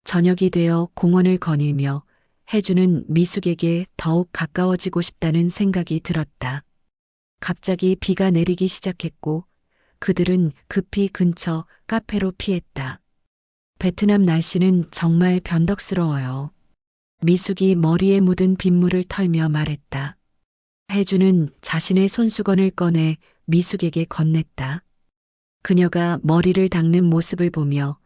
S1: 저녁이 되어 공원을 거닐며 혜주는 미숙에게 더욱 가까워지고 싶다는 생각이 들었다. 갑자기 비가 내리기 시작했고 그들은 급히 근처 카페로 피했다. 베트남 날씨는 정말 변덕스러워요. 미숙이 머리에 묻은 빗물을 털며 말했다. 혜주는 자신의 손수건을 꺼내 미숙에게 건넸다. 그녀가 머리를 닦는 모습을 보며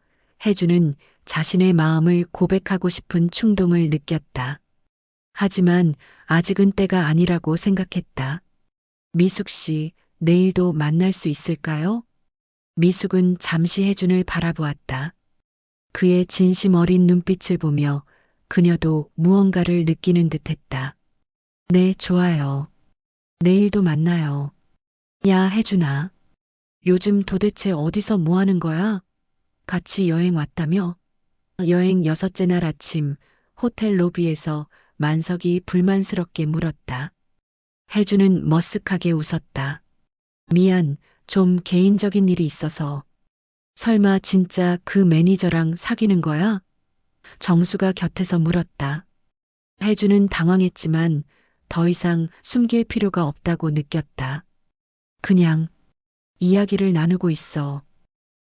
S1: 혜주는 자신의 마음을 고백하고 싶은 충동을 느꼈다. 하지만 아직은 때가 아니라고 생각했다. 미숙 씨, 내일도 만날 수 있을까요? 미숙은 잠시 혜준을 바라보았다. 그의 진심 어린 눈빛을 보며 그녀도 무언가를 느끼는 듯했다. 네, 좋아요. 내일도 만나요. 야, 혜준아. 요즘 도대체 어디서 뭐 하는 거야? 같이 여행 왔다며? 여행 여섯째 날 아침 호텔 로비에서 만석이 불만스럽게 물었다. 혜주는 머쓱하게 웃었다. 미안, 좀 개인적인 일이 있어서. 설마 진짜 그 매니저랑 사귀는 거야? 정수가 곁에서 물었다. 혜주는 당황했지만 더 이상 숨길 필요가 없다고 느꼈다. 그냥 이야기를 나누고 있어.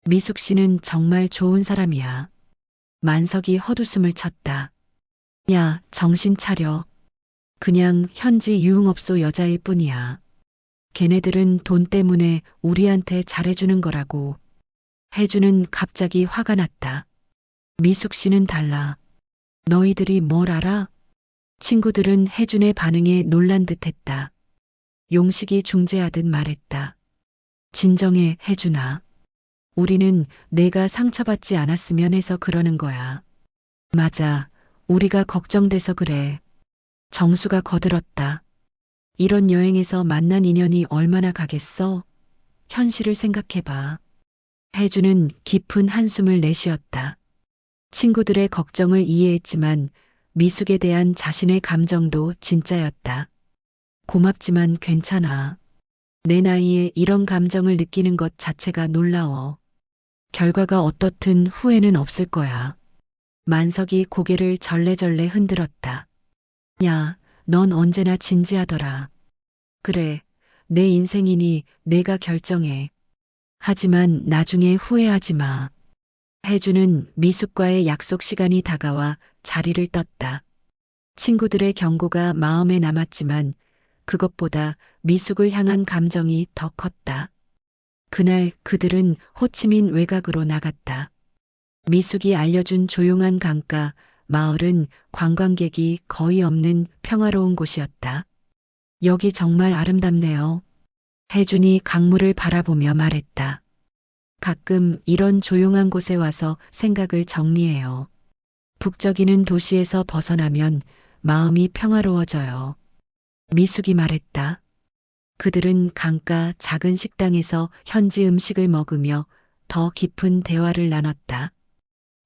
S1: 미숙 씨는 정말 좋은 사람이야. 만석이 헛웃음을 쳤다. 야, 정신 차려. 그냥 현지 유흥업소 여자일 뿐이야. 걔네들은 돈 때문에 우리한테 잘해주는 거라고. 혜주는 갑자기 화가 났다. 미숙 씨는 달라. 너희들이 뭘 알아? 친구들은 혜준의 반응에 놀란 듯 했다. 용식이 중재하듯 말했다. 진정해, 혜준아. 우리는 내가 상처받지 않았으면 해서 그러는 거야. 맞아. 우리가 걱정돼서 그래. 정수가 거들었다. 이런 여행에서 만난 인연이 얼마나 가겠어? 현실을 생각해봐. 혜주는 깊은 한숨을 내쉬었다. 친구들의 걱정을 이해했지만 미숙에 대한 자신의 감정도 진짜였다. 고맙지만 괜찮아. 내 나이에 이런 감정을 느끼는 것 자체가 놀라워. 결과가 어떻든 후회는 없을 거야. 만석이 고개를 절레절레 흔들었다. 야, 넌 언제나 진지하더라. 그래, 내 인생이니 내가 결정해. 하지만 나중에 후회하지 마. 혜주는 미숙과의 약속 시간이 다가와 자리를 떴다. 친구들의 경고가 마음에 남았지만 그것보다 미숙을 향한 감정이 더 컸다. 그날 그들은 호치민 외곽으로 나갔다. 미숙이 알려준 조용한 강가, 마을은 관광객이 거의 없는 평화로운 곳이었다. 여기 정말 아름답네요. 혜준이 강물을 바라보며 말했다. 가끔 이런 조용한 곳에 와서 생각을 정리해요. 북적이는 도시에서 벗어나면 마음이 평화로워져요. 미숙이 말했다. 그들은 강가 작은 식당에서 현지 음식을 먹으며 더 깊은 대화를 나눴다.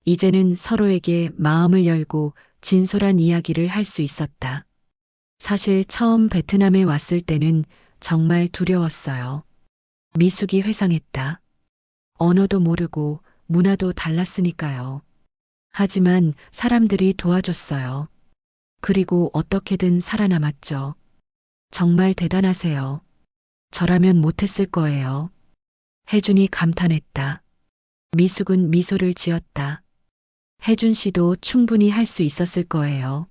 S1: 이제는 서로에게 마음을 열고 진솔한 이야기를 할 수 있었다. 사실 처음 베트남에 왔을 때는 정말 두려웠어요. 미숙이 회상했다. 언어도 모르고 문화도 달랐으니까요. 하지만 사람들이 도와줬어요. 그리고 어떻게든 살아남았죠. 정말 대단하세요. 저라면 못했을 거예요. 혜준이 감탄했다. 미숙은 미소를 지었다. 혜준 씨도 충분히 할 수 있었을 거예요.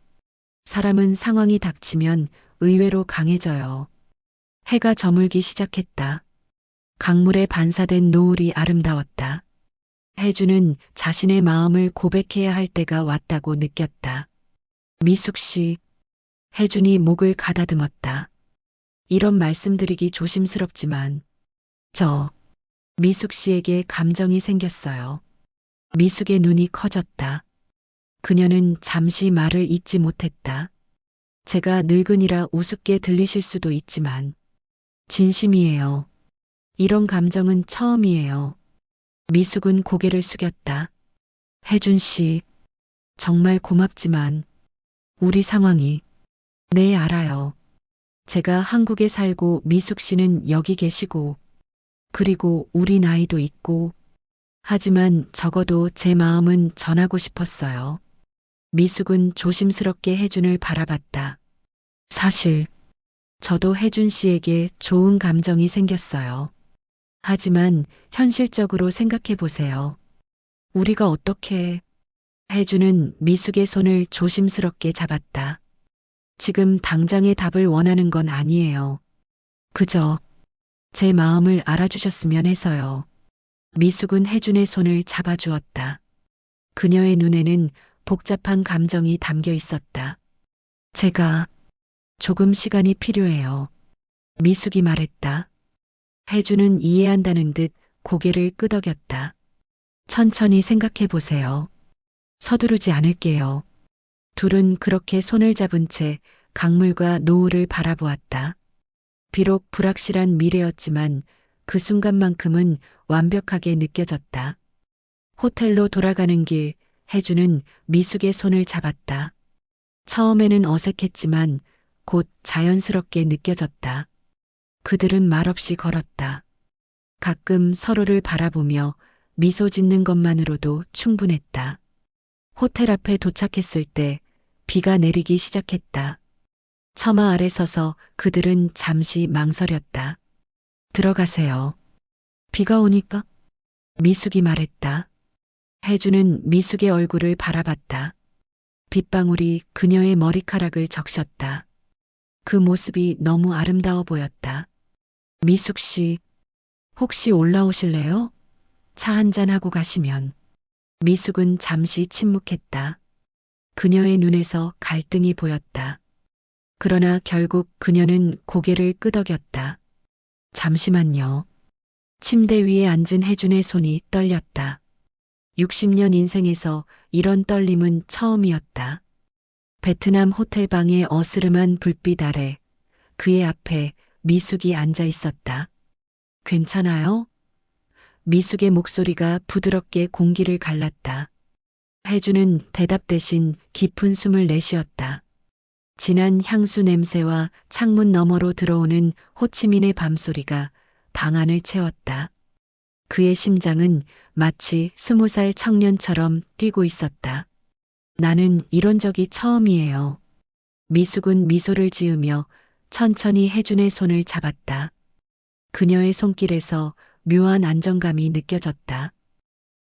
S1: 사람은 상황이 닥치면 의외로 강해져요. 해가 저물기 시작했다. 강물에 반사된 노을이 아름다웠다. 혜주는 자신의 마음을 고백해야 할 때가 왔다고 느꼈다. 미숙 씨, 혜준이 목을 가다듬었다. 이런 말씀드리기 조심스럽지만 미숙 씨에게 감정이 생겼어요. 미숙의 눈이 커졌다. 그녀는 잠시 말을 잇지 못했다. 제가 늙은이라 우습게 들리실 수도 있지만 진심이에요. 이런 감정은 처음이에요. 미숙은 고개를 숙였다. 혜준 씨, 정말 고맙지만 우리 상황이 네, 알아요. 제가 한국에 살고 미숙 씨는 여기 계시고 그리고 우리 나이도 있고 하지만 적어도 제 마음은 전하고 싶었어요. 미숙은 조심스럽게 혜준을 바라봤다. 사실 저도 혜준 씨에게 좋은 감정이 생겼어요. 하지만 현실적으로 생각해 보세요. 우리가 어떻게 혜준은 미숙의 손을 조심스럽게 잡았다. 지금 당장의 답을 원하는 건 아니에요. 그저 제 마음을 알아주셨으면 해서요. 미숙은 혜준의 손을 잡아주었다. 그녀의 눈에는 복잡한 감정이 담겨 있었다. 제가 조금 시간이 필요해요. 미숙이 말했다. 혜준은 이해한다는 듯 고개를 끄덕였다. 천천히 생각해 보세요. 서두르지 않을게요. 둘은 그렇게 손을 잡은 채 강물과 노을을 바라보았다. 비록 불확실한 미래였지만 그 순간만큼은 완벽하게 느껴졌다. 호텔로 돌아가는 길, 혜주는 미숙의 손을 잡았다. 처음에는 어색했지만 곧 자연스럽게 느껴졌다. 그들은 말없이 걸었다. 가끔 서로를 바라보며 미소 짓는 것만으로도 충분했다. 호텔 앞에 도착했을 때 비가 내리기 시작했다. 처마 아래 서서 그들은 잠시 망설였다. 들어가세요. 비가 오니까? 미숙이 말했다. 혜주는 미숙의 얼굴을 바라봤다. 빗방울이 그녀의 머리카락을 적셨다. 그 모습이 너무 아름다워 보였다. 미숙 씨, 혹시 올라오실래요? 차 한잔 하고 가시면. 미숙은 잠시 침묵했다. 그녀의 눈에서 갈등이 보였다. 그러나 결국 그녀는 고개를 끄덕였다. 잠시만요. 침대 위에 앉은 혜준의 손이 떨렸다. 60년 인생에서 이런 떨림은 처음이었다. 베트남 호텔방의 어스름한 불빛 아래 그의 앞에 미숙이 앉아 있었다. 괜찮아요? 미숙의 목소리가 부드럽게 공기를 갈랐다. 혜주는 대답 대신 깊은 숨을 내쉬었다. 진한 향수 냄새와 창문 너머로 들어오는 호치민의 밤소리가 방 안을 채웠다. 그의 심장은 마치 20살 청년처럼 뛰고 있었다. 나는 이런 적이 처음이에요. 미숙은 미소를 지으며 천천히 혜준의 손을 잡았다. 그녀의 손길에서 묘한 안정감이 느껴졌다.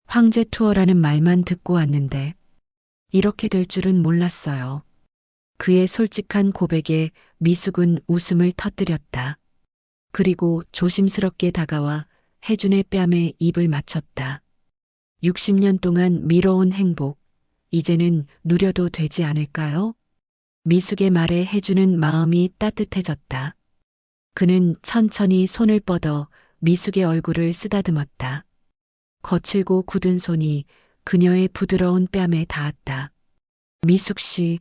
S1: 황제 투어라는 말만 듣고 왔는데 이렇게 될 줄은 몰랐어요. 그의 솔직한 고백에 미숙은 웃음을 터뜨렸다. 그리고 조심스럽게 다가와 혜준의 뺨에 입을 맞췄다. 60년 동안 미뤄온 행복, 이제는 누려도 되지 않을까요? 미숙의 말에 혜준은 마음이 따뜻해졌다. 그는 천천히 손을 뻗어 미숙의 얼굴을 쓰다듬었다. 거칠고 굳은 손이 그녀의 부드러운 뺨에 닿았다. 미숙 씨,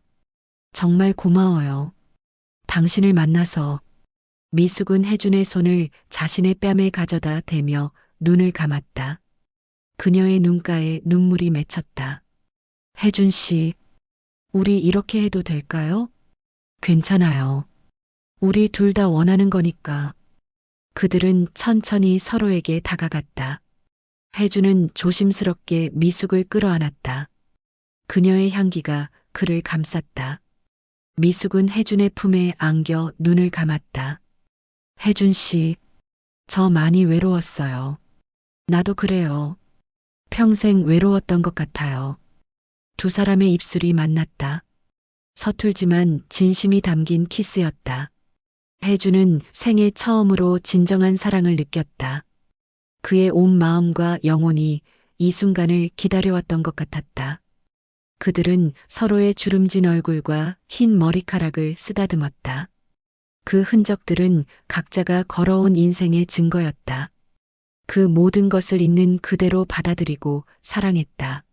S1: 정말 고마워요. 당신을 만나서. 미숙은 혜준의 손을 자신의 뺨에 가져다 대며 눈을 감았다. 그녀의 눈가에 눈물이 맺혔다. 혜준 씨, 우리 이렇게 해도 될까요? 괜찮아요. 우리 둘 다 원하는 거니까. 그들은 천천히 서로에게 다가갔다. 혜준은 조심스럽게 미숙을 끌어안았다. 그녀의 향기가 그를 감쌌다. 미숙은 혜준의 품에 안겨 눈을 감았다. 혜준 씨, 저 많이 외로웠어요. 나도 그래요. 평생 외로웠던 것 같아요. 두 사람의 입술이 만났다. 서툴지만 진심이 담긴 키스였다. 혜준은 생애 처음으로 진정한 사랑을 느꼈다. 그의 온 마음과 영혼이 이 순간을 기다려왔던 것 같았다. 그들은 서로의 주름진 얼굴과 흰 머리카락을 쓰다듬었다. 그 흔적들은 각자가 걸어온 인생의 증거였다. 그 모든 것을 있는 그대로 받아들이고 사랑했다.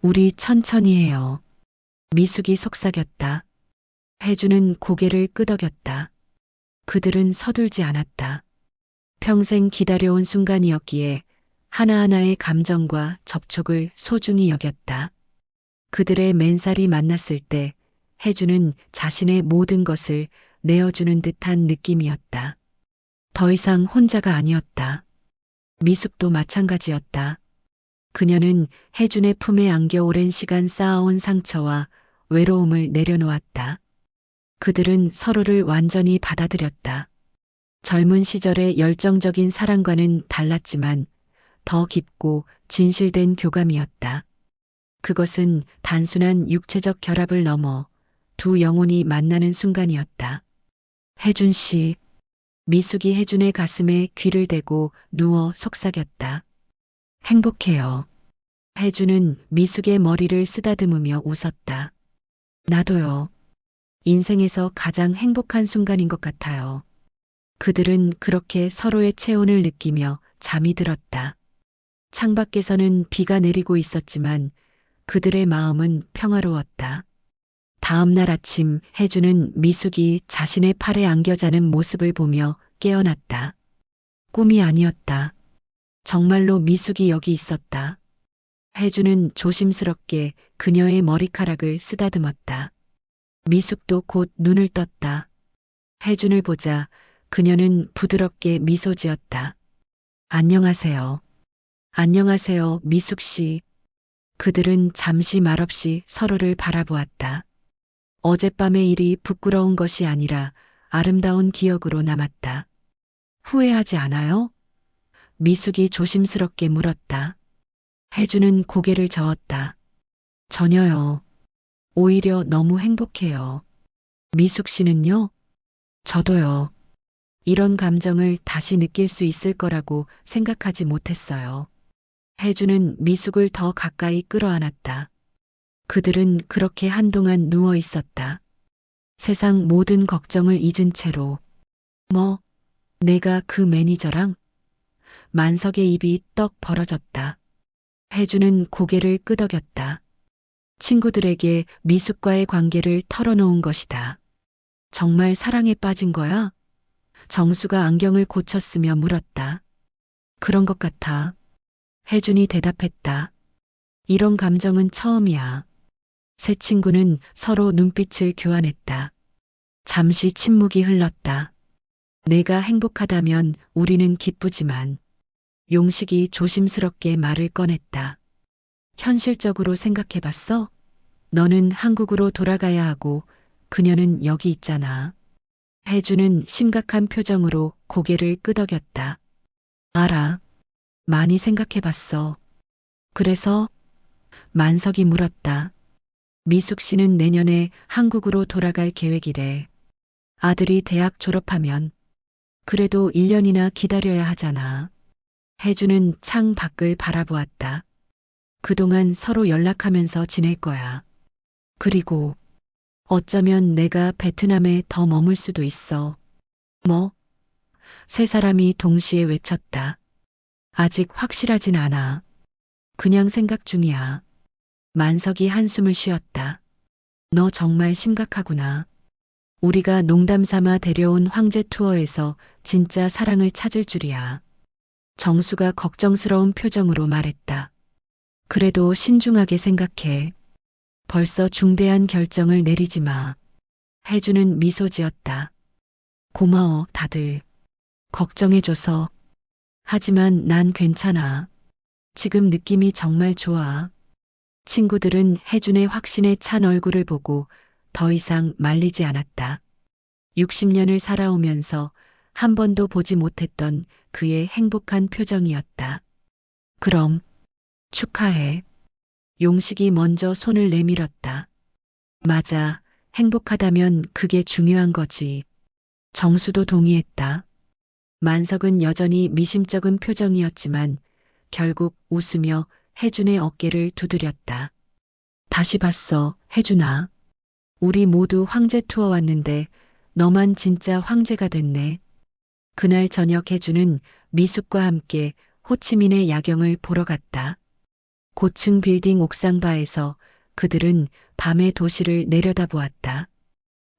S1: 우리 천천히 해요. 미숙이 속삭였다. 혜주는 고개를 끄덕였다. 그들은 서둘지 않았다. 평생 기다려온 순간이었기에 하나하나의 감정과 접촉을 소중히 여겼다. 그들의 맨살이 만났을 때 혜주는 자신의 모든 것을 내어주는 듯한 느낌이었다. 더 이상 혼자가 아니었다. 미숙도 마찬가지였다. 그녀는 혜준의 품에 안겨 오랜 시간 쌓아온 상처와 외로움을 내려놓았다. 그들은 서로를 완전히 받아들였다. 젊은 시절의 열정적인 사랑과는 달랐지만 더 깊고 진실된 교감이었다. 그것은 단순한 육체적 결합을 넘어 두 영혼이 만나는 순간이었다. 혜준 씨, 미숙이 혜준의 가슴에 귀를 대고 누워 속삭였다. 행복해요. 혜준은 미숙의 머리를 쓰다듬으며 웃었다. 나도요. 인생에서 가장 행복한 순간인 것 같아요. 그들은 그렇게 서로의 체온을 느끼며 잠이 들었다. 창밖에서는 비가 내리고 있었지만 그들의 마음은 평화로웠다. 다음 날 아침 혜주는 미숙이 자신의 팔에 안겨 자는 모습을 보며 깨어났다. 꿈이 아니었다. 정말로 미숙이 여기 있었다. 혜주는 조심스럽게 그녀의 머리카락을 쓰다듬었다. 미숙도 곧 눈을 떴다. 혜준을 보자 그녀는 부드럽게 미소 지었다. 안녕하세요. 안녕하세요, 미숙 씨. 그들은 잠시 말없이 서로를 바라보았다. 어젯밤의 일이 부끄러운 것이 아니라 아름다운 기억으로 남았다. 후회하지 않아요? 미숙이 조심스럽게 물었다. 혜주는 고개를 저었다. 전혀요. 오히려 너무 행복해요. 미숙 씨는요? 저도요. 이런 감정을 다시 느낄 수 있을 거라고 생각하지 못했어요. 혜주는 미숙을 더 가까이 끌어안았다. 그들은 그렇게 한동안 누워 있었다. 세상 모든 걱정을 잊은 채로. 뭐, 내가 그 매니저랑? 만석의 입이 떡 벌어졌다. 혜주는 고개를 끄덕였다. 친구들에게 미숙과의 관계를 털어놓은 것이다. 정말 사랑에 빠진 거야? 정수가 안경을 고쳤으며 물었다. 그런 것 같아. 혜준이 대답했다. 이런 감정은 처음이야. 세 친구는 서로 눈빛을 교환했다. 잠시 침묵이 흘렀다. 내가 행복하다면 우리는 기쁘지만 용식이 조심스럽게 말을 꺼냈다. 현실적으로 생각해봤어? 너는 한국으로 돌아가야 하고 그녀는 여기 있잖아. 혜주는 심각한 표정으로 고개를 끄덕였다. 알아. 많이 생각해봤어. 그래서 만석이 물었다. 미숙 씨는 내년에 한국으로 돌아갈 계획이래. 아들이 대학 졸업하면 그래도 1년이나 기다려야 하잖아. 혜주는 창 밖을 바라보았다. 그동안 서로 연락하면서 지낼 거야. 그리고 어쩌면 내가 베트남에 더 머물 수도 있어. 뭐? 세 사람이 동시에 외쳤다. 아직 확실하진 않아. 그냥 생각 중이야. 만석이 한숨을 쉬었다. 너 정말 심각하구나. 우리가 농담 삼아 데려온 황제 투어에서 진짜 사랑을 찾을 줄이야. 정수가 걱정스러운 표정으로 말했다. 그래도 신중하게 생각해. 벌써 중대한 결정을 내리지 마. 혜주는 미소 지었다. 고마워, 다들. 걱정해줘서. 하지만 난 괜찮아. 지금 느낌이 정말 좋아. 친구들은 혜준의 확신에 찬 얼굴을 보고 더 이상 말리지 않았다. 60년을 살아오면서 한 번도 보지 못했던 그의 행복한 표정이었다. 그럼, 축하해. 용식이 먼저 손을 내밀었다. 맞아, 행복하다면 그게 중요한 거지. 정수도 동의했다. 만석은 여전히 미심쩍은 표정이었지만 결국 웃으며 혜준의 어깨를 두드렸다. 다시 봤어, 혜준아. 우리 모두 황제 투어 왔는데 너만 진짜 황제가 됐네. 그날 저녁 혜준은 미숙과 함께 호치민의 야경을 보러 갔다. 고층 빌딩 옥상바에서 그들은 밤의 도시를 내려다보았다.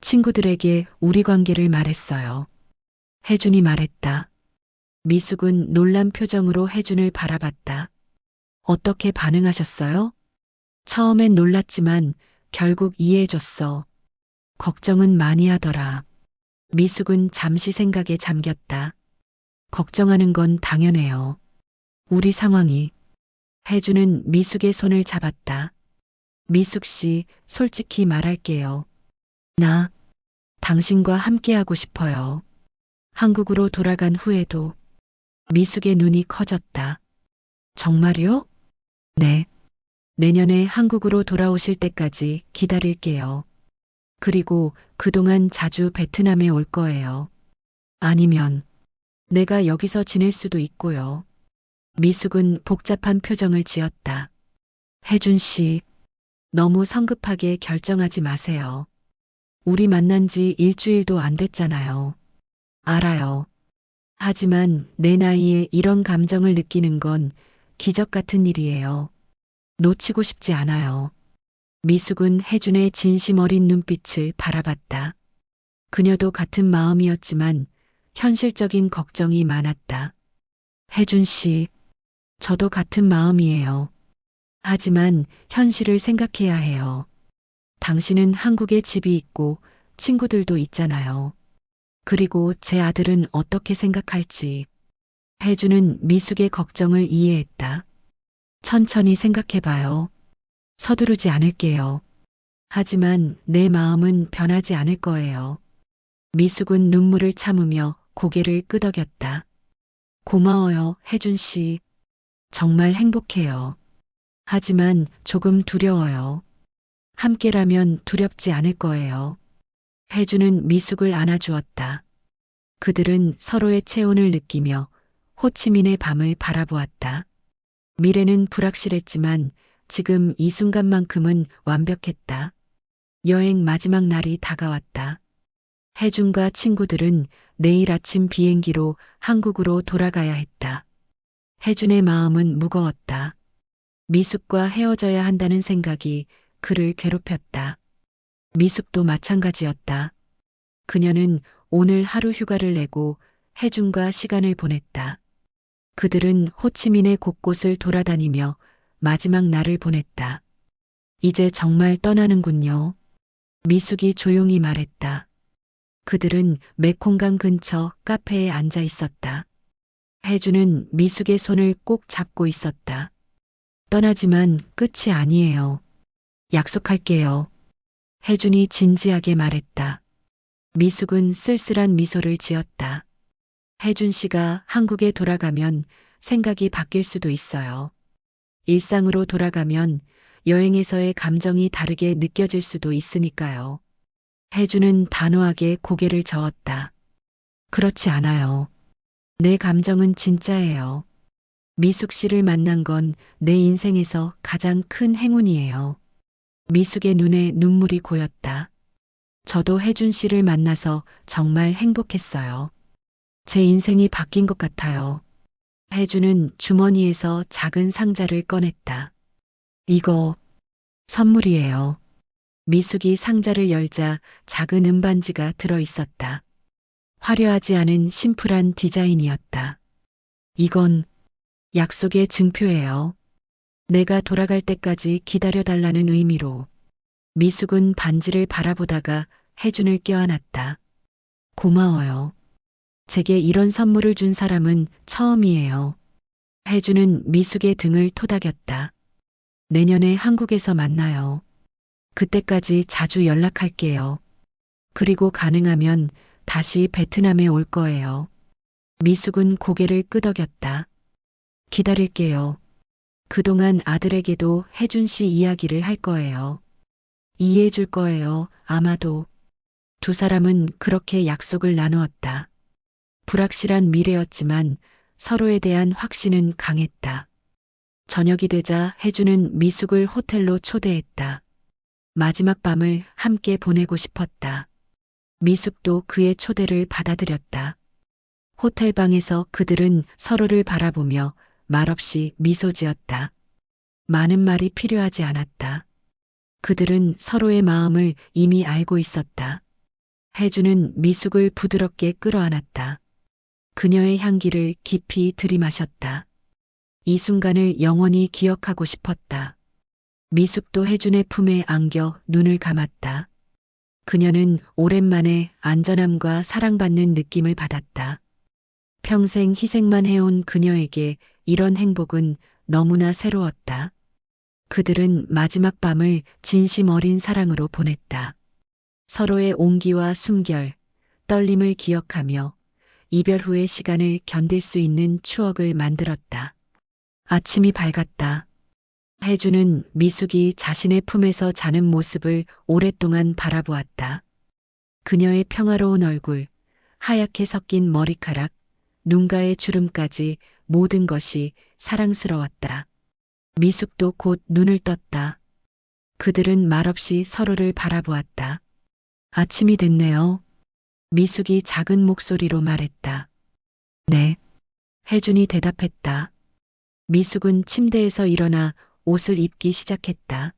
S1: 친구들에게 우리 관계를 말했어요. 혜준이 말했다. 미숙은 놀란 표정으로 혜준을 바라봤다. 어떻게 반응하셨어요? 처음엔 놀랐지만 결국 이해해줬어. 걱정은 많이 하더라. 미숙은 잠시 생각에 잠겼다. 걱정하는 건 당연해요. 우리 상황이. 혜주는 미숙의 손을 잡았다. 미숙 씨, 솔직히 말할게요. 나 당신과 함께하고 싶어요. 한국으로 돌아간 후에도. 미숙의 눈이 커졌다. 정말요? 네. 내년에 한국으로 돌아오실 때까지 기다릴게요. 그리고 그동안 자주 베트남에 올 거예요. 아니면 내가 여기서 지낼 수도 있고요. 미숙은 복잡한 표정을 지었다. 혜준 씨, 너무 성급하게 결정하지 마세요. 우리 만난 지 일주일도 안 됐잖아요. 알아요. 하지만 내 나이에 이런 감정을 느끼는 건 기적 같은 일이에요. 놓치고 싶지 않아요. 미숙은 혜준의 진심 어린 눈빛을 바라봤다. 그녀도 같은 마음이었지만 현실적인 걱정이 많았다. 혜준 씨, 저도 같은 마음이에요. 하지만 현실을 생각해야 해요. 당신은 한국에 집이 있고 친구들도 있잖아요. 그리고 제 아들은 어떻게 생각할지. 혜주는 미숙의 걱정을 이해했다. 천천히 생각해봐요. 서두르지 않을게요. 하지만 내 마음은 변하지 않을 거예요. 미숙은 눈물을 참으며 고개를 끄덕였다. 고마워요, 혜준 씨. 정말 행복해요. 하지만 조금 두려워요. 함께라면 두렵지 않을 거예요. 혜주는 미숙을 안아주었다. 그들은 서로의 체온을 느끼며 호치민의 밤을 바라보았다. 미래는 불확실했지만 지금 이 순간만큼은 완벽했다. 여행 마지막 날이 다가왔다. 혜준과 친구들은 내일 아침 비행기로 한국으로 돌아가야 했다. 혜준의 마음은 무거웠다. 미숙과 헤어져야 한다는 생각이 그를 괴롭혔다. 미숙도 마찬가지였다. 그녀는 오늘 하루 휴가를 내고 혜준과 시간을 보냈다. 그들은 호치민의 곳곳을 돌아다니며 마지막 날을 보냈다. 이제 정말 떠나는군요. 미숙이 조용히 말했다. 그들은 메콩강 근처 카페에 앉아 있었다. 혜주는 미숙의 손을 꼭 잡고 있었다. 떠나지만 끝이 아니에요. 약속할게요. 혜준이 진지하게 말했다. 미숙은 쓸쓸한 미소를 지었다. 혜준 씨가 한국에 돌아가면 생각이 바뀔 수도 있어요. 일상으로 돌아가면 여행에서의 감정이 다르게 느껴질 수도 있으니까요. 혜준은 단호하게 고개를 저었다. 그렇지 않아요. 내 감정은 진짜예요. 미숙 씨를 만난 건 내 인생에서 가장 큰 행운이에요. 미숙의 눈에 눈물이 고였다. 저도 혜준 씨를 만나서 정말 행복했어요. 제 인생이 바뀐 것 같아요. 혜준은 주머니에서 작은 상자를 꺼냈다. 이거 선물이에요. 미숙이 상자를 열자 작은 은반지가 들어 있었다. 화려하지 않은 심플한 디자인이었다. 이건 약속의 증표예요. 내가 돌아갈 때까지 기다려달라는 의미로. 미숙은 반지를 바라보다가 혜준을 껴안았다. 고마워요. 제게 이런 선물을 준 사람은 처음이에요. 혜준은 미숙의 등을 토닥였다. 내년에 한국에서 만나요. 그때까지 자주 연락할게요. 그리고 가능하면 다시 베트남에 올 거예요. 미숙은 고개를 끄덕였다. 기다릴게요. 그동안 아들에게도 혜준 씨 이야기를 할 거예요. 이해해 줄 거예요, 아마도. 두 사람은 그렇게 약속을 나누었다. 불확실한 미래였지만 서로에 대한 확신은 강했다. 저녁이 되자 혜준은 미숙을 호텔로 초대했다. 마지막 밤을 함께 보내고 싶었다. 미숙도 그의 초대를 받아들였다. 호텔 방에서 그들은 서로를 바라보며 말없이 미소 지었다. 많은 말이 필요하지 않았다. 그들은 서로의 마음을 이미 알고 있었다. 혜주는 미숙을 부드럽게 끌어안았다. 그녀의 향기를 깊이 들이마셨다. 이 순간을 영원히 기억하고 싶었다. 미숙도 혜준의 품에 안겨 눈을 감았다. 그녀는 오랜만에 안전함과 사랑받는 느낌을 받았다. 평생 희생만 해온 그녀에게 이런 행복은 너무나 새로웠다. 그들은 마지막 밤을 진심 어린 사랑으로 보냈다. 서로의 온기와 숨결, 떨림을 기억하며 이별 후의 시간을 견딜 수 있는 추억을 만들었다. 아침이 밝았다. 혜주는 미숙이 자신의 품에서 자는 모습을 오랫동안 바라보았다. 그녀의 평화로운 얼굴, 하얗게 섞인 머리카락, 눈가의 주름까지 모든 것이 사랑스러웠다. 미숙도 곧 눈을 떴다. 그들은 말없이 서로를 바라보았다. 아침이 됐네요. 미숙이 작은 목소리로 말했다. 네. 혜준이 대답했다. 미숙은 침대에서 일어나 옷을 입기 시작했다.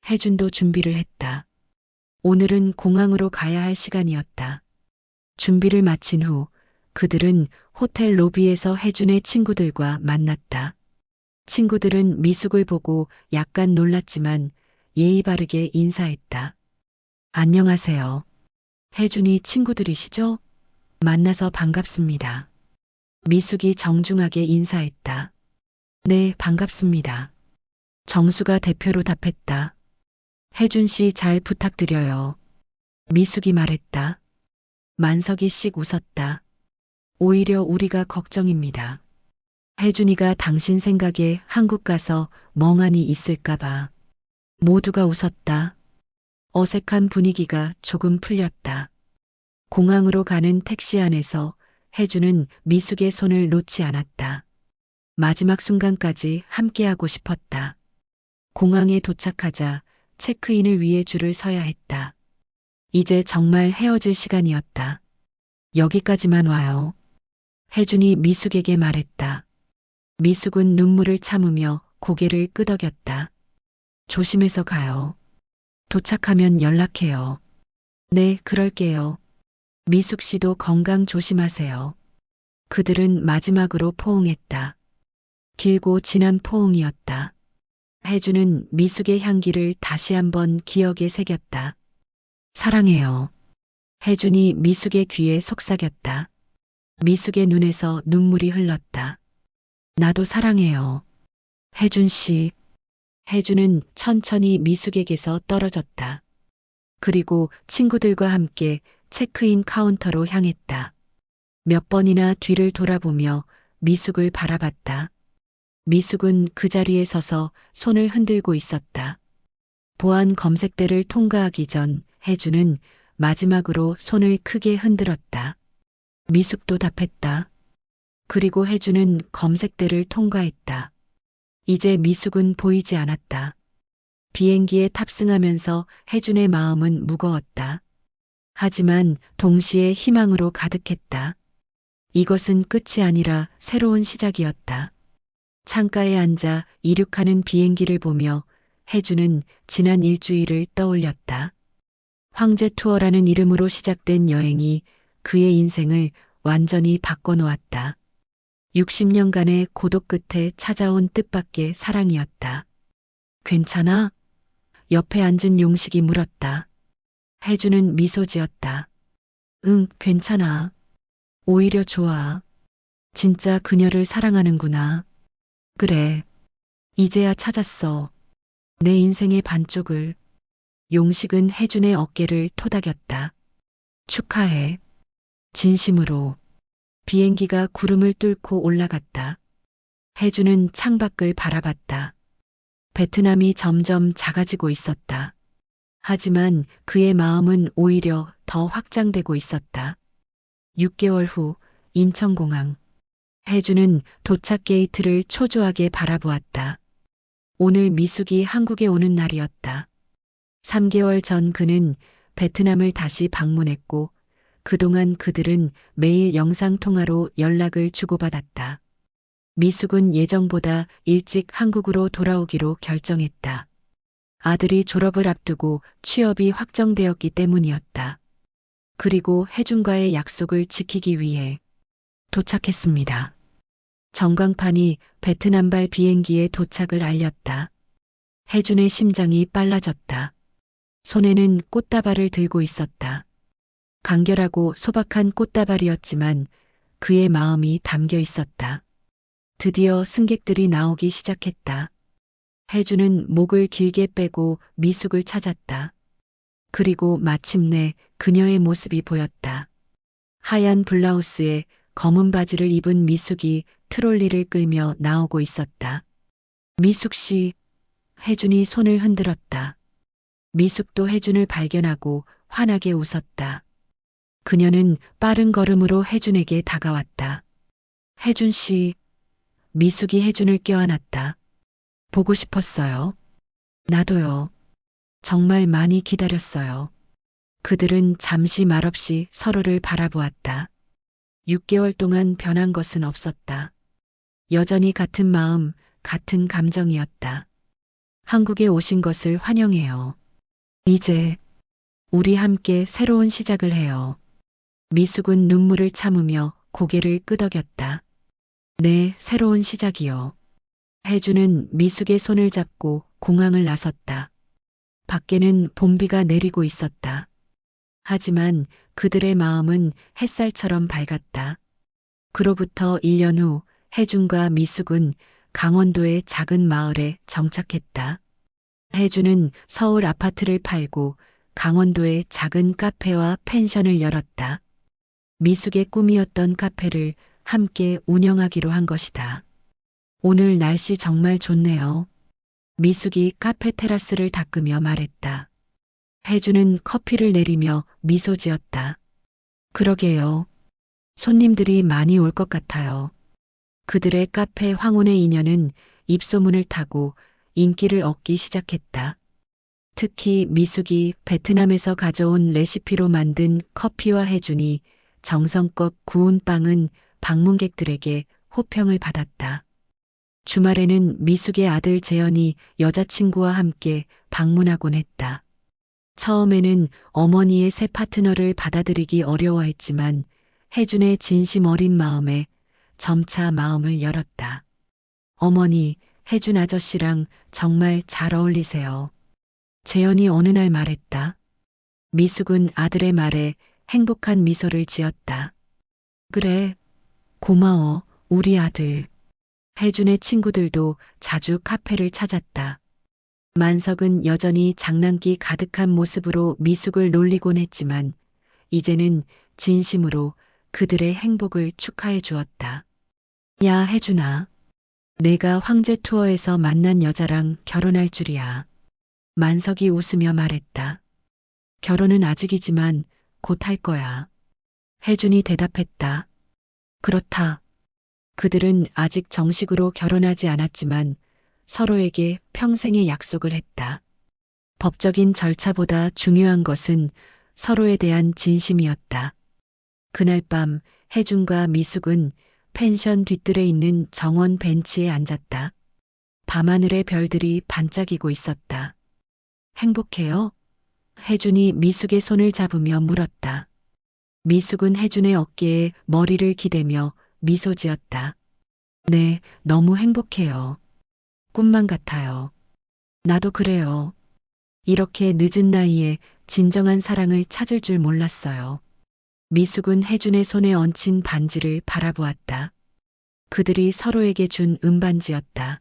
S1: 혜준도 준비를 했다. 오늘은 공항으로 가야 할 시간이었다. 준비를 마친 후 그들은 호텔 로비에서 혜준의 친구들과 만났다. 친구들은 미숙을 보고 약간 놀랐지만 예의 바르게 인사했다. 안녕하세요. 혜준이 친구들이시죠? 만나서 반갑습니다. 미숙이 정중하게 인사했다. 네, 반갑습니다. 정수가 대표로 답했다. 혜준 씨 잘 부탁드려요. 미숙이 말했다. 만석이 씩 웃었다. 오히려 우리가 걱정입니다. 혜준이가 당신 생각에 한국 가서 멍하니 있을까봐. 모두가 웃었다. 어색한 분위기가 조금 풀렸다. 공항으로 가는 택시 안에서 혜준은 미숙의 손을 놓지 않았다. 마지막 순간까지 함께하고 싶었다. 공항에 도착하자 체크인을 위해 줄을 서야 했다. 이제 정말 헤어질 시간이었다. 여기까지만 와요. 혜준이 미숙에게 말했다. 미숙은 눈물을 참으며 고개를 끄덕였다. 조심해서 가요. 도착하면 연락해요. 네, 그럴게요. 미숙 씨도 건강 조심하세요. 그들은 마지막으로 포옹했다. 길고 진한 포옹이었다. 혜주는 미숙의 향기를 다시 한번 기억에 새겼다. 사랑해요. 혜준이 미숙의 귀에 속삭였다. 미숙의 눈에서 눈물이 흘렀다. 나도 사랑해요. 혜준 씨. 혜준은 천천히 미숙에게서 떨어졌다. 그리고 친구들과 함께 체크인 카운터로 향했다. 몇 번이나 뒤를 돌아보며 미숙을 바라봤다. 미숙은 그 자리에 서서 손을 흔들고 있었다. 보안 검색대를 통과하기 전 혜준은 마지막으로 손을 크게 흔들었다. 미숙도 답했다. 그리고 혜준은 검색대를 통과했다. 이제 미숙은 보이지 않았다. 비행기에 탑승하면서 혜준의 마음은 무거웠다. 하지만 동시에 희망으로 가득했다. 이것은 끝이 아니라 새로운 시작이었다. 창가에 앉아 이륙하는 비행기를 보며 혜준은 지난 일주일을 떠올렸다. 황제 투어라는 이름으로 시작된 여행이 그의 인생을 완전히 바꿔놓았다. 60년간의 고독 끝에 찾아온 뜻밖의 사랑이었다. 괜찮아? 옆에 앉은 용식이 물었다. 혜주는 미소 지었다. 응, 괜찮아. 오히려 좋아. 진짜 그녀를 사랑하는구나. 그래. 이제야 찾았어. 내 인생의 반쪽을. 용식은 혜준의 어깨를 토닥였다. 축하해. 진심으로. 비행기가 구름을 뚫고 올라갔다. 혜준은 창밖을 바라봤다. 베트남이 점점 작아지고 있었다. 하지만 그의 마음은 오히려 더 확장되고 있었다. 6개월 후 인천공항. 혜준은 도착 게이트를 초조하게 바라보았다. 오늘 미숙이 한국에 오는 날이었다. 3개월 전 그는 베트남을 다시 방문했고 그동안 그들은 매일 영상통화로 연락을 주고받았다. 미숙은 예정보다 일찍 한국으로 돌아오기로 결정했다. 아들이 졸업을 앞두고 취업이 확정되었기 때문이었다. 그리고 혜준과의 약속을 지키기 위해 도착했습니다. 전광판이 베트남발 비행기의 도착을 알렸다. 혜준의 심장이 빨라졌다. 손에는 꽃다발을 들고 있었다. 간결하고 소박한 꽃다발이었지만 그의 마음이 담겨 있었다. 드디어 승객들이 나오기 시작했다. 혜준은 목을 길게 빼고 미숙을 찾았다. 그리고 마침내 그녀의 모습이 보였다. 하얀 블라우스에 검은 바지를 입은 미숙이 트롤리를 끌며 나오고 있었다. 미숙 씨, 혜준이 손을 흔들었다. 미숙도 혜준을 발견하고 환하게 웃었다. 그녀는 빠른 걸음으로 혜준에게 다가왔다. 혜준 씨, 미숙이 혜준을 껴안았다. 보고 싶었어요. 나도요. 정말 많이 기다렸어요. 그들은 잠시 말없이 서로를 바라보았다. 6개월 동안 변한 것은 없었다. 여전히 같은 마음, 같은 감정이었다. 한국에 오신 것을 환영해요. 이제 우리 함께 새로운 시작을 해요. 미숙은 눈물을 참으며 고개를 끄덕였다. 네, 새로운 시작이요. 혜주는 미숙의 손을 잡고 공항을 나섰다. 밖에는 봄비가 내리고 있었다. 하지만 그들의 마음은 햇살처럼 밝았다. 그로부터 1년 후 혜준과 미숙은 강원도의 작은 마을에 정착했다. 혜준은 서울 아파트를 팔고 강원도의 작은 카페와 펜션을 열었다. 미숙의 꿈이었던 카페를 함께 운영하기로 한 것이다. 오늘 날씨 정말 좋네요. 미숙이 카페 테라스를 닦으며 말했다. 혜주는 커피를 내리며 미소 지었다. 그러게요. 손님들이 많이 올 것 같아요. 그들의 카페 황혼의 인연은 입소문을 타고 인기를 얻기 시작했다. 특히 미숙이 베트남에서 가져온 레시피로 만든 커피와 혜준이 정성껏 구운 빵은 방문객들에게 호평을 받았다. 주말에는 미숙의 아들 재현이 여자친구와 함께 방문하곤 했다. 처음에는 어머니의 새 파트너를 받아들이기 어려워했지만 혜준의 진심 어린 마음에 점차 마음을 열었다. 어머니, 혜준 아저씨랑 정말 잘 어울리세요. 재현이 어느 날 말했다. 미숙은 아들의 말에 행복한 미소를 지었다. 그래, 고마워, 우리 아들. 혜준의 친구들도 자주 카페를 찾았다. 만석은 여전히 장난기 가득한 모습으로 미숙을 놀리곤 했지만 이제는 진심으로 그들의 행복을 축하해 주었다. 야, 혜준아. 내가 황제 투어에서 만난 여자랑 결혼할 줄이야. 만석이 웃으며 말했다. 결혼은 아직이지만 곧 할 거야. 혜준이 대답했다. 그렇다. 그들은 아직 정식으로 결혼하지 않았지만 서로에게 평생의 약속을 했다. 법적인 절차보다 중요한 것은 서로에 대한 진심이었다. 그날 밤 혜준과 미숙은 펜션 뒤뜰에 있는 정원 벤치에 앉았다. 밤하늘의 별들이 반짝이고 있었다. 행복해요? 혜준이 미숙의 손을 잡으며 물었다. 미숙은 혜준의 어깨에 머리를 기대며 미소 지었다. 네, 너무 행복해요. 꿈만 같아요. 나도 그래요. 이렇게 늦은 나이에 진정한 사랑을 찾을 줄 몰랐어요. 미숙은 혜준의 손에 얹힌 반지를 바라보았다. 그들이 서로에게 준 은반지였다.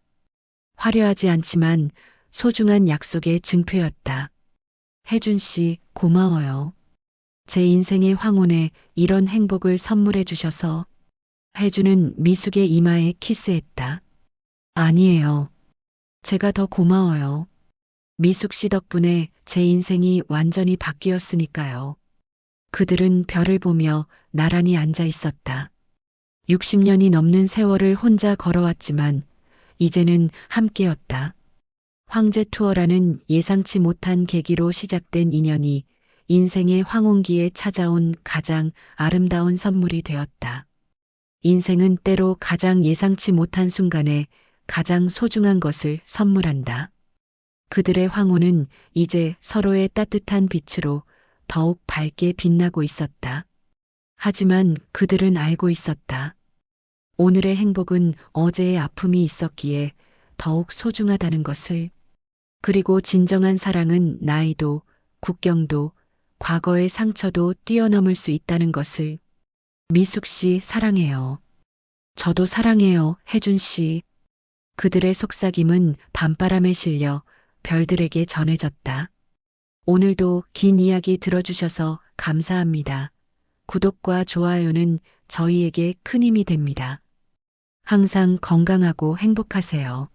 S1: 화려하지 않지만 소중한 약속의 증표였다. 혜준 씨, 고마워요. 제 인생의 황혼에 이런 행복을 선물해 주셔서. 혜준은 미숙의 이마에 키스했다. 아니에요. 제가 더 고마워요. 미숙 씨 덕분에 제 인생이 완전히 바뀌었으니까요. 그들은 별을 보며 나란히 앉아 있었다. 60년이 넘는 세월을 혼자 걸어왔지만 이제는 함께였다. 황제 투어라는 예상치 못한 계기로 시작된 인연이 인생의 황혼기에 찾아온 가장 아름다운 선물이 되었다. 인생은 때로 가장 예상치 못한 순간에 가장 소중한 것을 선물한다. 그들의 황혼은 이제 서로의 따뜻한 빛으로 더욱 밝게 빛나고 있었다. 하지만 그들은 알고 있었다. 오늘의 행복은 어제의 아픔이 있었기에 더욱 소중하다는 것을. 그리고 진정한 사랑은 나이도, 국경도, 과거의 상처도 뛰어넘을 수 있다는 것을. 미숙 씨 사랑해요. 저도 사랑해요, 혜준 씨. 그들의 속삭임은 밤바람에 실려 별들에게 전해졌다. 오늘도 긴 이야기 들어주셔서 감사합니다. 구독과 좋아요는 저희에게 큰 힘이 됩니다. 항상 건강하고 행복하세요.